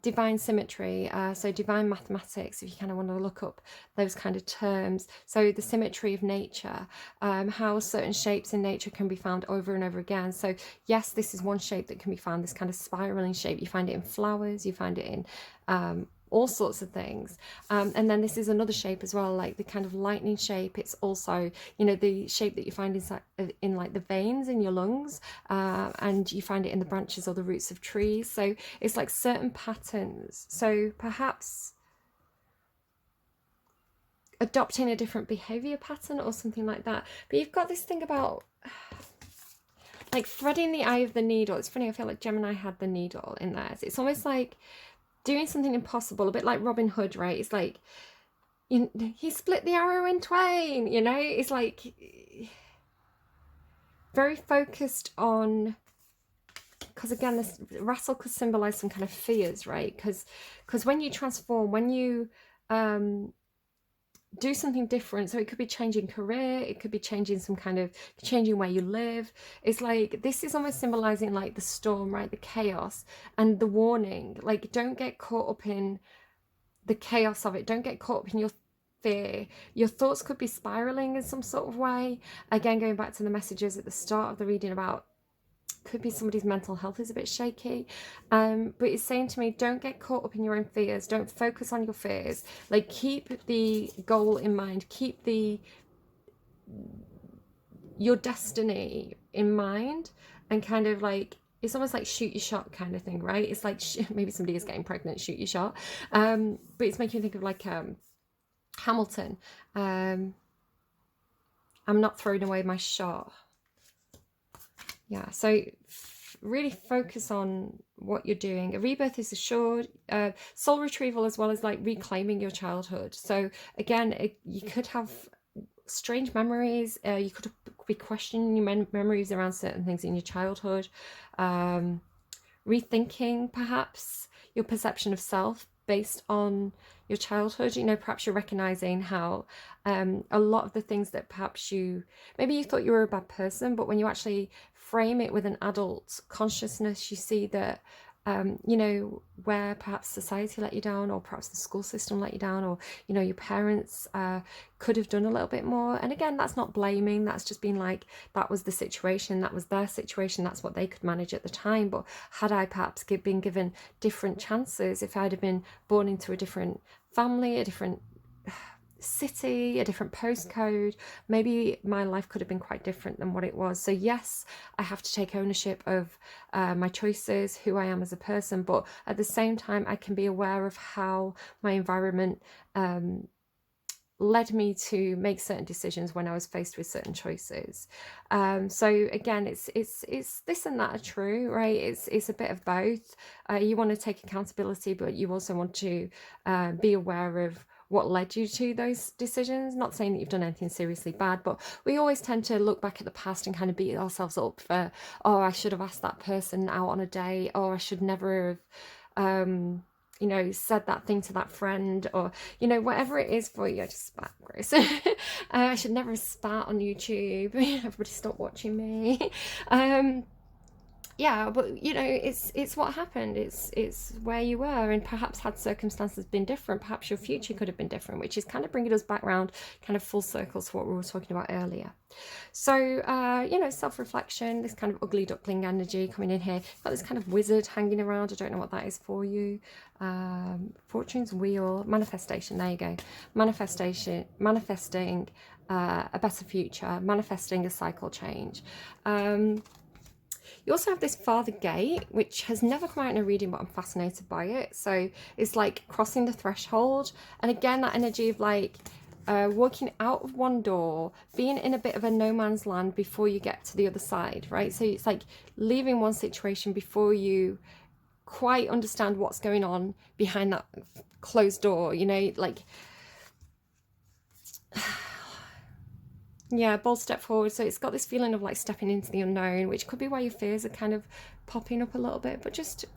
divine symmetry, so divine mathematics, if you kind of want to look up those kind of terms. So the symmetry of nature, how certain shapes in nature can be found over and over again. So yes, this is one shape that can be found, this kind of spiraling shape. You find it in flowers, you find it in all sorts of things. And then this is another shape as well, like the kind of lightning shape. It's also, you know, the shape that you find inside in like the veins in your lungs, and you find it in the branches or the roots of trees. So it's like certain patterns. So perhaps adopting a different behavior pattern or something like that. But you've got this thing about like threading the eye of the needle. It's funny, I feel like Gemini had the needle in theirs. It's almost like doing something impossible, a bit like Robin Hood, right? It's like he split the arrow in twain, you know? It's like very focused on, because again, this rattle could symbolize some kind of fears, right? Because when you transform, when you do something different, so it could be changing career, it could be changing some kind of changing where you live. It's like this is almost symbolizing like the storm, right? The chaos and the warning. Like, don't get caught up in the chaos of it. Don't get caught up in your fear. Your thoughts could be spiraling in some sort of way. Again, going back to the messages at the start of the reading about, could be somebody's mental health is a bit shaky, but it's saying to me, don't get caught up in your own fears, don't focus on your fears, like keep the goal in mind, keep your destiny in mind, and kind of like, it's almost like shoot your shot kind of thing, right? It's like maybe somebody is getting pregnant, shoot your shot, but it's making me think of like Hamilton, I'm not throwing away my shot. Yeah, so really focus on what you're doing. A rebirth is assured, soul retrieval, as well as like reclaiming your childhood. So again, you could have strange memories, you could be questioning your memories around certain things in your childhood, rethinking perhaps your perception of self based on your childhood. You know, perhaps you're recognizing how a lot of the things that perhaps maybe you thought you were a bad person, but when you actually frame it with an adult consciousness, you see that you know, where perhaps society let you down, or perhaps the school system let you down, or, you know, your parents could have done a little bit more. And again, that's not blaming, that's just being like, that was the situation, that was their situation, that's what they could manage at the time. But had I perhaps been given different chances, if I'd have been born into a different family, a different city, a different postcode, maybe my life could have been quite different than what it was. So yes, I have to take ownership of my choices, who I am as a person, but at the same time I can be aware of how my environment led me to make certain decisions when I was faced with certain choices. So again, it's this and that are true, right? It's a bit of both. You want to take accountability, but you also want to be aware of what led you to those decisions. Not saying that you've done anything seriously bad, but we always tend to look back at the past and kind of beat ourselves up for, oh, I should have asked that person out on a date, or I should never have you know, said that thing to that friend, or, you know, whatever it is for you. I just spat, gross. I should never have spat on YouTube. Everybody stop watching me. Yeah, but you know, it's what happened. It's where you were, and perhaps had circumstances been different, perhaps your future could have been different, which is kind of bringing us back around, kind of full circle to what we were talking about earlier. So, you know, self-reflection, this kind of ugly duckling energy coming in here. Got this kind of wizard hanging around. I don't know what that is for you. Fortune's wheel, manifestation. There you go. Manifestation, manifesting a better future, manifesting a cycle change. You also have this Father Gate, which has never come out in a reading, but I'm fascinated by it. So it's like crossing the threshold. And again, that energy of like walking out of one door, being in a bit of a no man's land before you get to the other side, right? So it's like leaving one situation before you quite understand what's going on behind that closed door, you know, like... Yeah, bold step forward. So it's got this feeling of like stepping into the unknown, which could be why your fears are kind of popping up a little bit, but just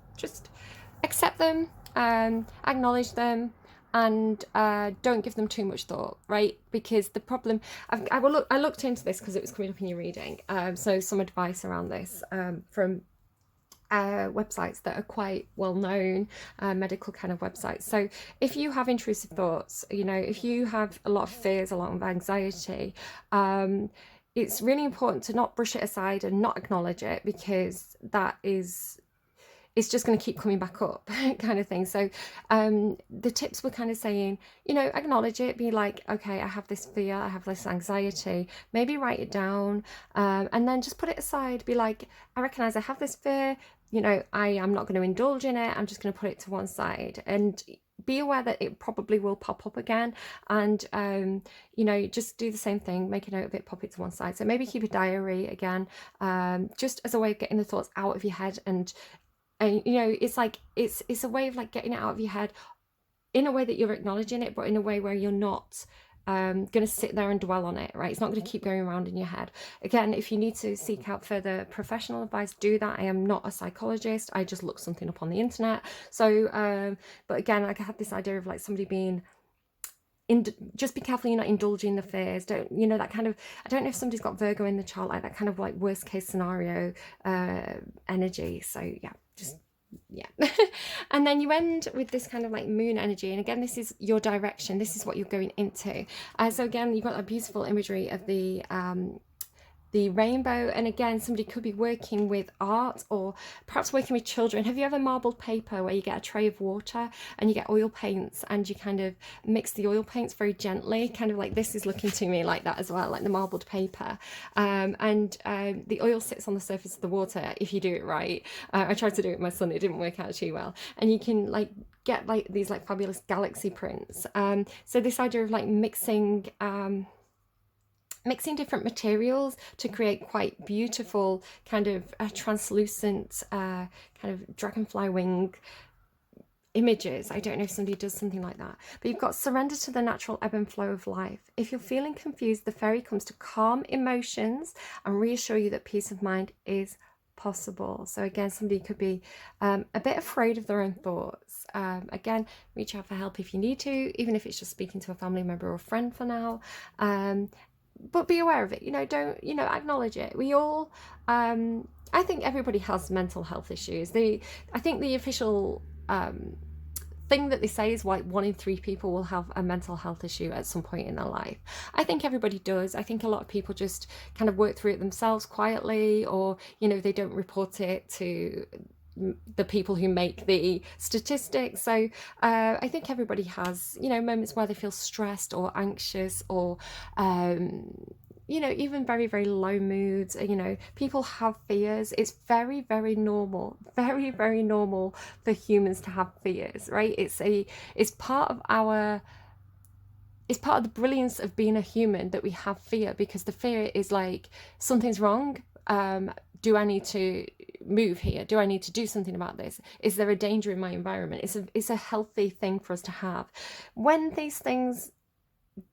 accept them, acknowledge them, and don't give them too much thought, right? Because the problem, I looked into this because it was coming up in your reading. So some advice around this from websites that are quite well known, medical kind of websites. So if you have intrusive thoughts, you know, if you have a lot of fears, a lot of anxiety, it's really important to not brush it aside and not acknowledge it, because that is, it's just going to keep coming back up kind of thing. So the tips were kind of saying, you know, acknowledge it, be like, okay, I have this fear, I have this anxiety, maybe write it down, and then just put it aside. Be like, I recognize I have this fear, you know, I am not going to indulge in it, I'm just going to put it to one side, and be aware that it probably will pop up again. And you know, just do the same thing, make a note of it, pop it to one side. So maybe keep a diary again, just as a way of getting the thoughts out of your head. And you know, it's like it's a way of like getting it out of your head in a way that you're acknowledging it, but in a way where you're not going to sit there and dwell on it, right? It's not going to keep going around in your head. Again, if you need to seek out further professional advice, do that. I am not a psychologist, I just looked something up on the internet. So but again, like I had this idea of like somebody being just be careful you're not indulging the fears. Don't, you know, that kind of, I don't know if somebody's got Virgo in the chart, like that kind of like worst case scenario energy. So yeah, just yeah. And then you end with this kind of like moon energy, and again, this is your direction, this is what you're going into. So again, you've got a beautiful imagery of the rainbow, and again, somebody could be working with art or perhaps working with children. Have you ever marbled paper, where you get a tray of water and you get oil paints and you kind of mix the oil paints very gently, kind of like this is looking to me like that as well, like the marbled paper, and the oil sits on the surface of the water if you do it right. I tried to do it with my son, it didn't work out too well, and you can like get like these like fabulous galaxy prints. So this idea of like mixing different materials to create quite beautiful kind of translucent kind of dragonfly wing images. I don't know if somebody does something like that, but you've got surrender to the natural ebb and flow of life. If you're feeling confused, the fairy comes to calm emotions and reassure you that peace of mind is possible. So again, somebody could be a bit afraid of their own thoughts. Again, reach out for help if you need to, even if it's just speaking to a family member or a friend for now. But be aware of it, you know, don't, you know, acknowledge it. We all, I think everybody has mental health issues. I think the official thing that they say is like 1 in 3 people will have a mental health issue at some point in their life. I think everybody does. I think a lot of people just kind of work through it themselves quietly, or, you know, they don't report it to the people who make the statistics. So I think everybody has, you know, moments where they feel stressed or anxious, or you know, even very, very low moods. You know, people have fears. It's very, very normal, very, very normal for humans to have fears, right? It's part of the brilliance of being a human that we have fear, because the fear is like, something's wrong. Do I need to move here? Do I need to do something about this? Is there a danger in my environment? It's a healthy thing for us to have. When these things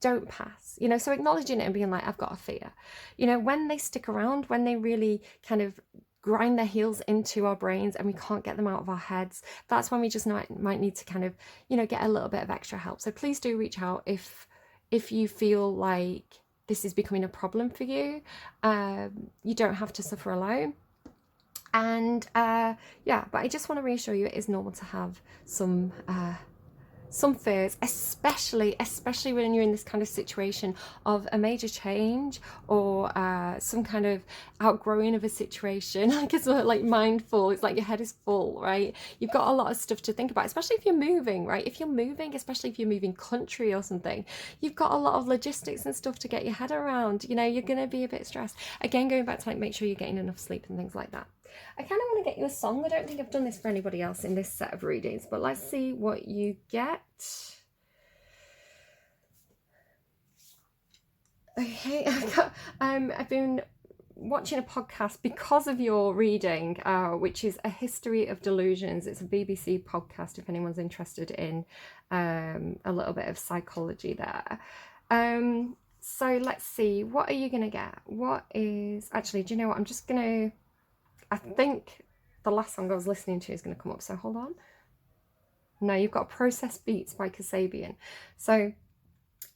don't pass, you know, so acknowledging it and being like, I've got a fear, you know, when they stick around, when they really kind of grind their heels into our brains and we can't get them out of our heads, that's when we just might need to kind of, you know, get a little bit of extra help. So please do reach out if you feel like this is becoming a problem for you. You don't have to suffer alone. And yeah, but I just want to reassure you, it is normal to have some fears, especially when you're in this kind of situation of a major change or some kind of outgrowing of a situation. Like it's like mindful, it's like your head is full, right? You've got a lot of stuff to think about, especially if you're moving, right? If you're moving, especially if you're moving country or something, you've got a lot of logistics and stuff to get your head around. You know, you're going to be a bit stressed. Again, going back to like make sure you're getting enough sleep and things like that. I kind of want to get you a song. I don't think I've done this for anybody else in this set of readings, but let's see what you get. Okay, I've been watching a podcast because of your reading, which is A History of Delusions. It's a BBC podcast if anyone's interested in a little bit of psychology there. So let's see, what are you going to get? What is, actually, do you know what, I'm just going to, I think the last song I was listening to is going to come up, so hold on. No, you've got Processed Beats by Kasabian. So,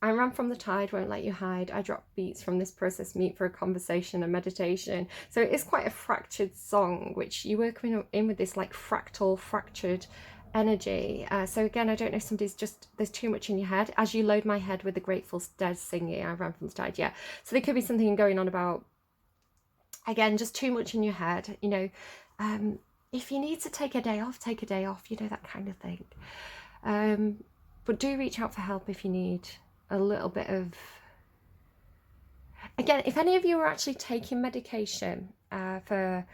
I ran from the tide, won't let you hide. I dropped beats from this processed meat for a conversation and meditation. So it is quite a fractured song, which you were coming in with this like fractured energy. So again, I don't know if somebody's just, there's too much in your head. As you load my head with the Grateful Dead singing, I ran from the tide, yeah. So there could be something going on about, again, just too much in your head, you know. If you need to take a day off, you know, that kind of thing. But do reach out for help if you need a little bit of, again, if any of you are actually taking medication for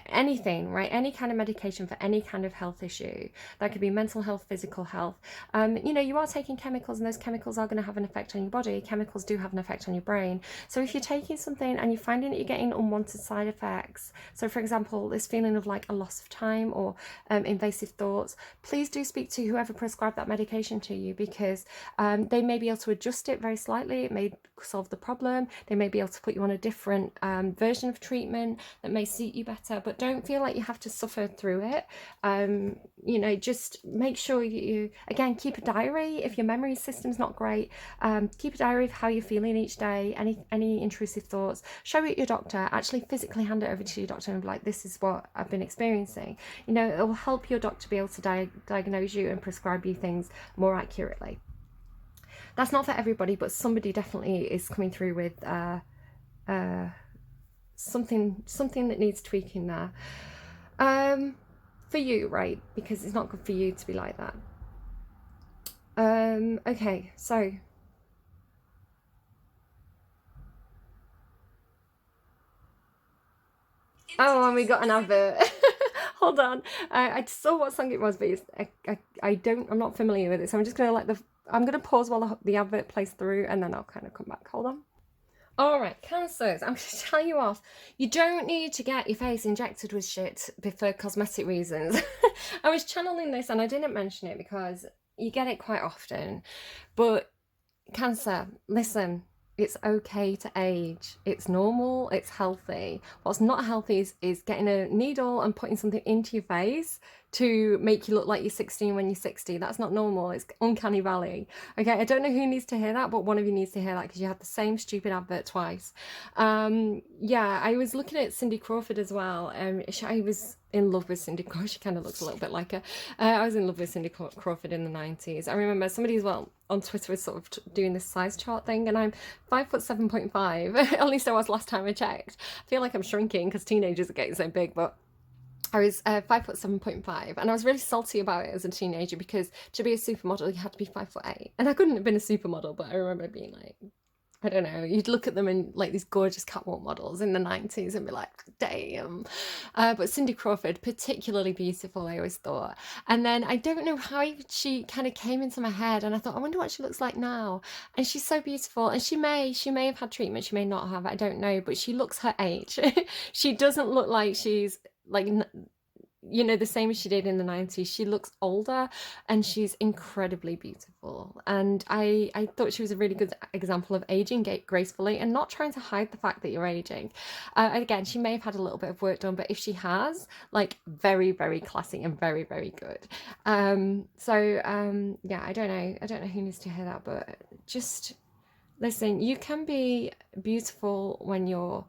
anything, right, any kind of medication for any kind of health issue, that could be mental health, physical health, you know, you are taking chemicals and those chemicals are going to have an effect on your body. Chemicals do have an effect on your brain. So if you're taking something and you're finding that you're getting unwanted side effects, so for example this feeling of like a loss of time or invasive thoughts, please do speak to whoever prescribed that medication to you, because they may be able to adjust it very slightly. It may solve the problem. They may be able to put you on a different version of treatment that may suit you better, but don't feel like you have to suffer through it. You know, just make sure you again keep a diary. If your memory system's not great, keep a diary of how you're feeling each day, any intrusive thoughts. Show it your doctor, actually physically hand it over to your doctor and be like, this is what I've been experiencing. You know, it will help your doctor be able to diagnose you and prescribe you things more accurately. That's not for everybody, but somebody definitely is coming through with something that needs tweaking there. For you, right? Because it's not good for you to be like that. Okay, so oh, and we got an advert. Hold on, I saw what song it was, but I'm not familiar with it, so I'm just gonna I'm gonna pause while the advert plays through, and then I'll kind of come back. Hold on. All right, Cancers, I'm going to tell you off. You don't need to get your face injected with shit for cosmetic reasons. I was channeling this and I didn't mention it because you get it quite often. But Cancer, listen, it's okay to age. It's normal, it's healthy. What's not healthy is getting a needle and putting something into your face to make you look like you're 16 when you're 60. That's not normal. It's uncanny valley. Okay, I don't know who needs to hear that, but one of you needs to hear that because you had the same stupid advert twice. Yeah, I was looking at Cindy Crawford as well. I was in love with Cindy Crawford. She kind of looks a little bit like her. I was in love with Cindy Crawford in the 90s. I remember somebody as well on Twitter was sort of doing this size chart thing, and I'm 5'7.5". At least I was last time I checked. I feel like I'm shrinking because teenagers are getting so big, but I was 5'7.5", and I was really salty about it as a teenager because to be a supermodel you had to be 5'8", and I couldn't have been a supermodel, but I remember being like, I don't know, you'd look at them in like these gorgeous catwalk models in the 90s and be like, damn. But Cindy Crawford, particularly beautiful, I always thought. And then I don't know how she kind of came into my head, and I thought, I wonder what she looks like now. And she's so beautiful. And she may have had treatment, she may not have, I don't know, but she looks her age. She doesn't look like she's like, you know, the same as she did in the 90s. She looks older and she's incredibly beautiful. And I thought she was a really good example of aging gracefully and not trying to hide the fact that you're aging. Again, she may have had a little bit of work done, but if she has, like, very, very classy and very, very good. Yeah, I don't know who needs to hear that, but just listen, you can be beautiful when you're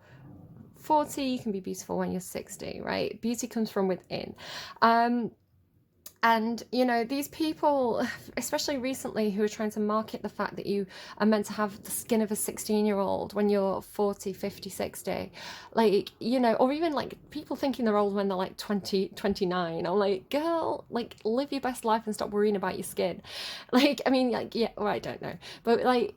40, you can be beautiful when you're 60, right? Beauty comes from within. And, you know, these people, especially recently, who are trying to market the fact that you are meant to have the skin of a 16-year-old when you're 40, 50, 60. Like, you know, or even like people thinking they're old when they're like 20, 29. I'm like, girl, like, live your best life and stop worrying about your skin. Like, I mean, like, yeah, well, I don't know. But like,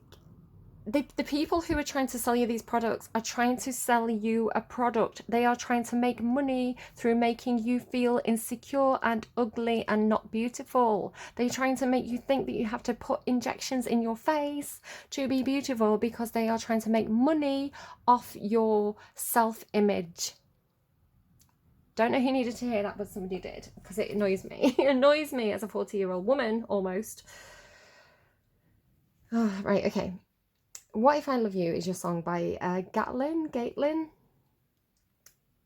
the people who are trying to sell you these products are trying to sell you a product. They are trying to make money through making you feel insecure and ugly and not beautiful. They're trying to make you think that you have to put injections in your face to be beautiful, because they are trying to make money off your self-image. Don't know who needed to hear that, but somebody did, because it annoys me. It annoys me as a 40-year-old woman, almost. Oh, right, okay. What If I Love You is your song by Gatlin.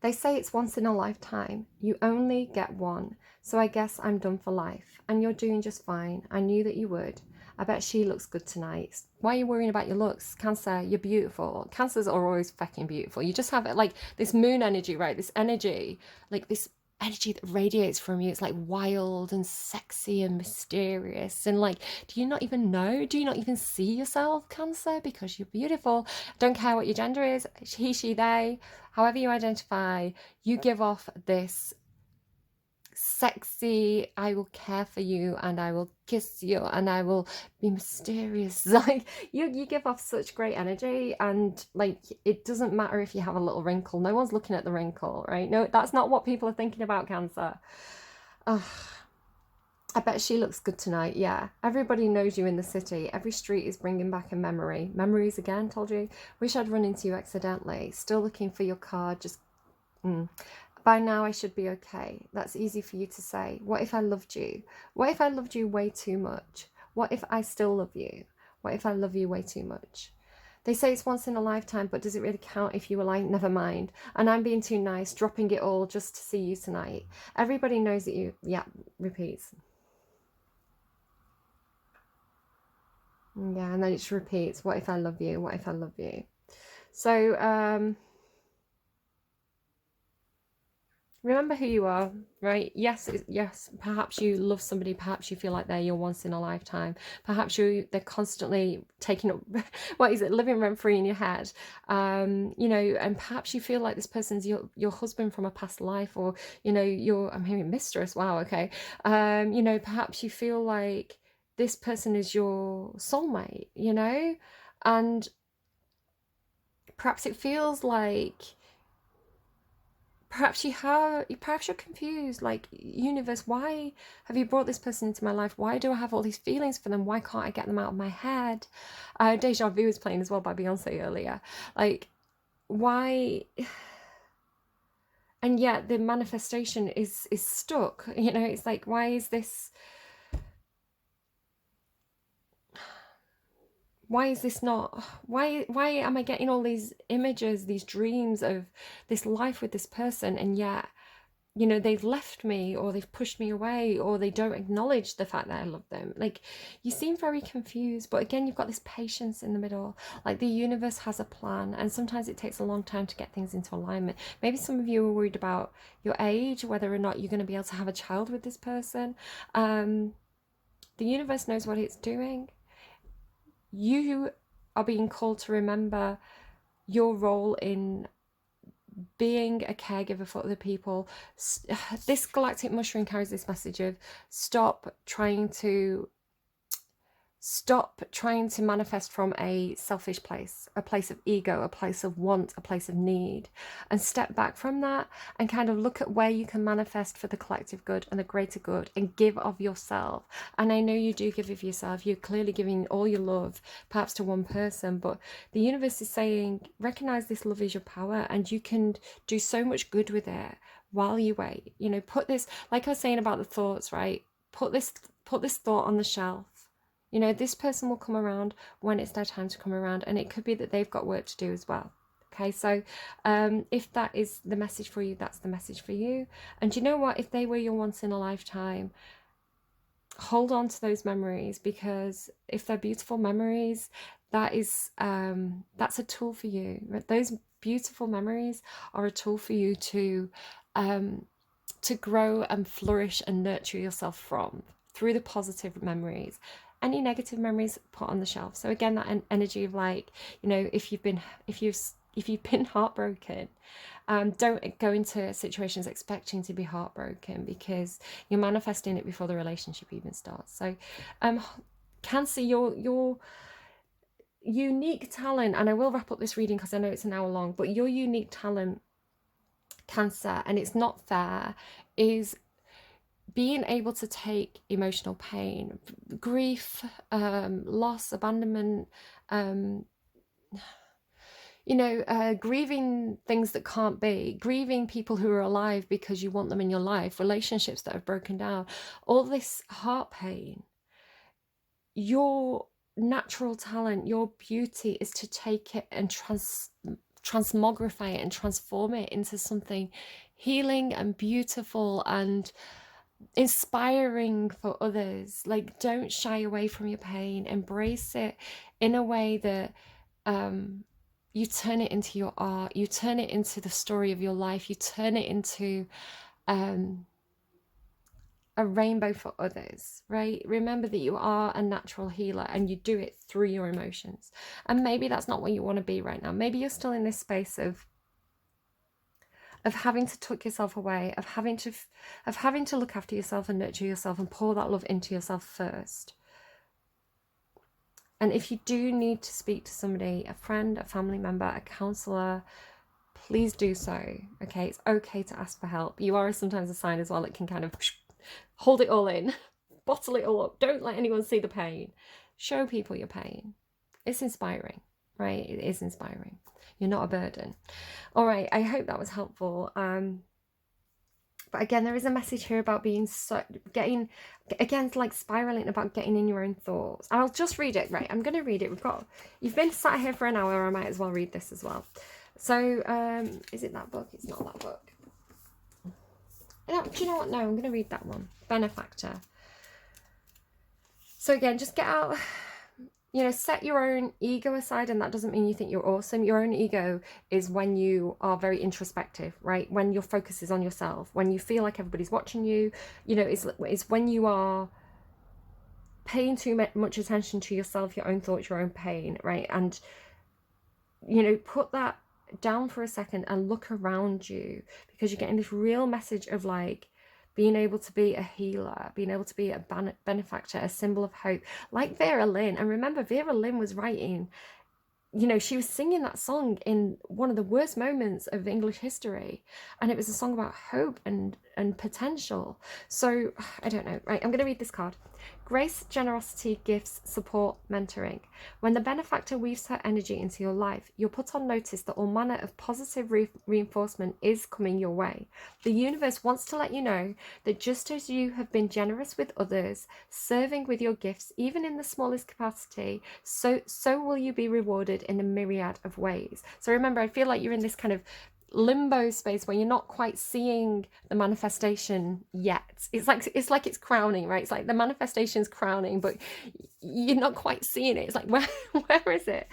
They say it's once in a lifetime. You only get one. So I guess I'm done for life. And you're doing just fine. I knew that you would. I bet she looks good tonight. Why are you worrying about your looks? Cancer, you're beautiful. Cancers are always fucking beautiful. You just have like this moon energy, right? This energy, like this energy that radiates from you. It's like wild and sexy and mysterious. And like, do you not even know? Do you not even see yourself, Cancer? Because you're beautiful. Don't care what your gender is, he, she, they, however you identify, you give off this sexy, I will care for you and I will kiss you and I will be mysterious. Like, you give off such great energy, and like, it doesn't matter if you have a little wrinkle. No one's looking at the wrinkle, right? No, that's not what people are thinking about, Cancer. Ugh. I bet she looks good tonight. Yeah, everybody knows you in the city. Every street is bringing back a memory. Memories again, told you. Wish I'd run into you accidentally. Still looking for your card. Just by now I should be okay. That's easy for you to say. What if I loved you? What if I loved you way too much? What if I still love you? What if I love you way too much? They say it's once in a lifetime, but does it really count if you were like, never mind, and I'm being too nice, dropping it all just to see you tonight? Everybody knows that you, yeah, repeats. Yeah, and then it just repeats. What if I love you? What if I love you? So, remember who you are, right? Yes, yes, perhaps you love somebody, perhaps you feel like they're your once in a lifetime, perhaps they're constantly taking up, what is it, living rent free in your head, you know, and perhaps you feel like this person's your husband from a past life, or, you know, I'm hearing mistress, wow, okay, you know, perhaps you feel like this person is your soulmate, you know, and perhaps it feels like perhaps you're confused, like, universe, why have you brought this person into my life? Why do I have all these feelings for them? Why can't I get them out of my head? Deja Vu is playing as well by Beyonce earlier. Like, why? And yet the manifestation is stuck, you know. It's like, why is this not, why am I getting all these images, these dreams of this life with this person, and yet, you know, they've left me, or they've pushed me away, or they don't acknowledge the fact that I love them? Like, you seem very confused, but again, you've got this patience in the middle. Like, the universe has a plan, and sometimes it takes a long time to get things into alignment. Maybe some of you are worried about your age, whether or not you're going to be able to have a child with this person. The universe knows what it's doing. You are being called to remember your role in being a caregiver for other people. This galactic mushroom carries this message of stop trying to Stop trying to manifest from a selfish place, a place of ego, a place of want, a place of need, and step back from that and kind of look at where you can manifest for the collective good and the greater good and give of yourself. And I know you do give of yourself. You're clearly giving all your love, perhaps to one person, but the universe is saying, recognize this love is your power and you can do so much good with it while you wait. You know, put this, like I was saying about the thoughts, right? Put this thought on the shelf. You know, this person will come around when it's their time to come around, and it could be that they've got work to do as well. Okay, so if that is the message for you, that's the message for you. And you know what? If they were your once in a lifetime, hold on to those memories, because if they're beautiful memories, that is that's a tool for you. Those beautiful memories are a tool for you to grow and flourish and nurture yourself from, through the positive memories. Any negative memories, put on the shelf. So again, that energy of, like, you know, if you've been heartbroken, don't go into situations expecting to be heartbroken, because you're manifesting it before the relationship even starts. So Cancer, your unique talent, and I will wrap up this reading because I know it's an hour long, but your unique talent, Cancer, and it's not fair, is being able to take emotional pain, grief, loss, abandonment, grieving things that can't be, grieving people who are alive because you want them in your life, relationships that have broken down, all this heart pain. Your natural talent, your beauty is to take it and transmogrify it and transform it into something healing and beautiful and inspiring for others. Like, don't shy away from your pain, embrace it in a way that you turn it into your art, you turn it into the story of your life, you turn it into a rainbow for others, right? Remember that you are a natural healer and you do it through your emotions. And maybe that's not what you want to be right now. Maybe you're still in this space of having to tuck yourself away, of having to look after yourself and nurture yourself and pour that love into yourself first. And if you do need to speak to somebody, a friend, a family member, a counselor, please do so. Okay, it's okay to ask for help. You are sometimes a sign as well that can kind of hold it all in, bottle it all up. Don't let anyone see the pain. Show people your pain. It's inspiring, right? It is inspiring. You're not a burden. All right, I hope that was helpful. But again, there is a message here about getting, again, like spiraling, about getting in your own thoughts. I'll just read it, right? I'm going to read it. You've been sat here for an hour, I might as well read this as well. So, is it that book? It's not that book. Do you know what? No, I'm going to read that one. Benefactor. So again, just get out, set your own ego aside, and that doesn't mean you think you're awesome. Your own ego is when you are very introspective, right? When your focus is on yourself, when you feel like everybody's watching you, it's when you are paying too much attention to yourself, your own thoughts, your own pain, right? And, put that down for a second and look around you, because you're getting this real message of, like, being able to be a healer, being able to be a benefactor, a symbol of hope, like Vera Lynn. And remember, Vera Lynn was writing, she was singing that song in one of the worst moments of English history, and it was a song about hope and potential. So I don't know, right? I'm going to read this card. Grace, generosity, gifts, support, mentoring. When the benefactor weaves her energy into your life, you're put on notice that all manner of positive reinforcement is coming your way. The universe wants to let you know that just as you have been generous with others, serving with your gifts, even in the smallest capacity, so will you be rewarded in a myriad of ways. So remember, I feel like you're in this kind of limbo space where you're not quite seeing the manifestation yet. It's like it's crowning, right? It's like the manifestation's crowning, but you're not quite seeing it. It's like, where is it?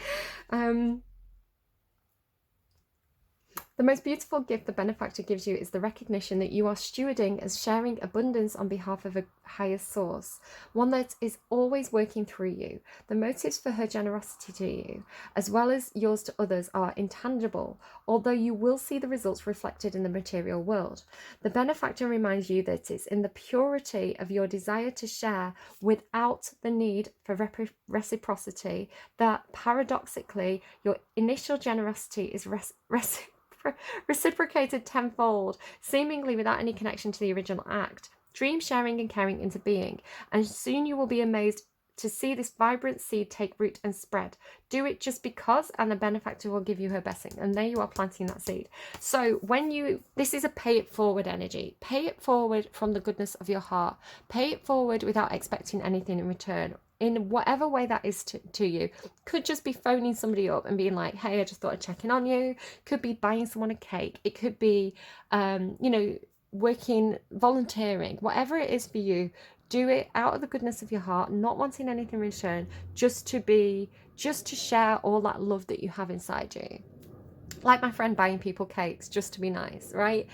The most beautiful gift the benefactor gives you is the recognition that you are stewarding as sharing abundance on behalf of a higher source, one that is always working through you. The motives for her generosity to you, as well as yours to others, are intangible, although you will see the results reflected in the material world. The benefactor reminds you that it's in the purity of your desire to share without the need for reciprocity that, paradoxically, your initial generosity is reciprocated tenfold, seemingly without any connection to the original act. Dream sharing and caring into being, and soon you will be amazed to see this vibrant seed take root and spread. Do it just because, and the benefactor will give you her blessing. And there you are, planting that seed. So this is a pay it forward energy. Pay it forward from the goodness of your heart. Pay it forward without expecting anything in return, in whatever way that is to you. Could just be phoning somebody up and being like, hey, I just thought I'd check in on you. Could be buying someone a cake. It could be, working, volunteering, whatever it is for you. Do it out of the goodness of your heart, not wanting anything in return, just to share all that love that you have inside you. Like my friend buying people cakes just to be nice, right?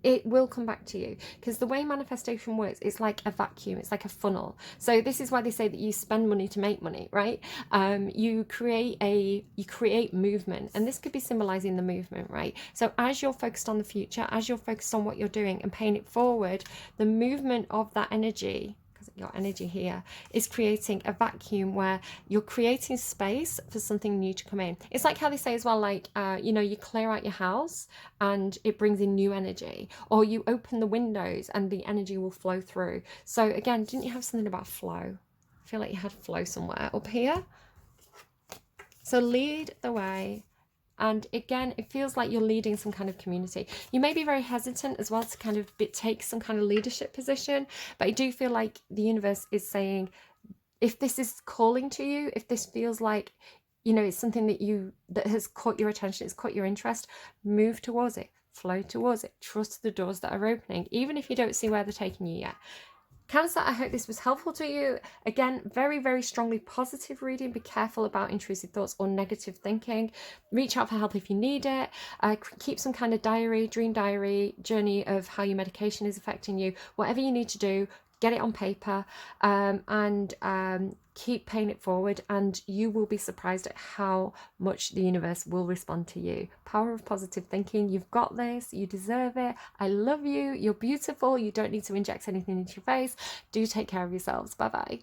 It will come back to you, because the way manifestation works, it's like a vacuum, it's like a funnel. So this is why they say that you spend money to make money, right? You create movement, and this could be symbolizing the movement, right? So as you're focused on the future, as you're focused on what you're doing and paying it forward, the movement of that energy, your energy here, is creating a vacuum where you're creating space for something new to come in. It's like how they say as well, like, you clear out your house and it brings in new energy, or you open the windows and the energy will flow through. So again, didn't you have something about flow? I feel like you had flow somewhere up here. So lead the way. And again, it feels like you're leading some kind of community. You may be very hesitant as well to kind of take some kind of leadership position, but I do feel like the universe is saying, if this is calling to you, if this feels like, it's something that has caught your attention, it's caught your interest, move towards it, flow towards it, trust the doors that are opening, even if you don't see where they're taking you yet. Cancer, I hope this was helpful to you. Again, very, very strongly positive reading. Be careful about intrusive thoughts or negative thinking. Reach out for help if you need it. Keep some kind of diary, dream diary, journey of how your medication is affecting you. Whatever you need to do, get it on paper, and keep paying it forward, and you will be surprised at how much the universe will respond to you. Power of positive thinking. You've got this. You deserve it. I love you. You're beautiful. You don't need to inject anything into your face. Do take care of yourselves. Bye bye.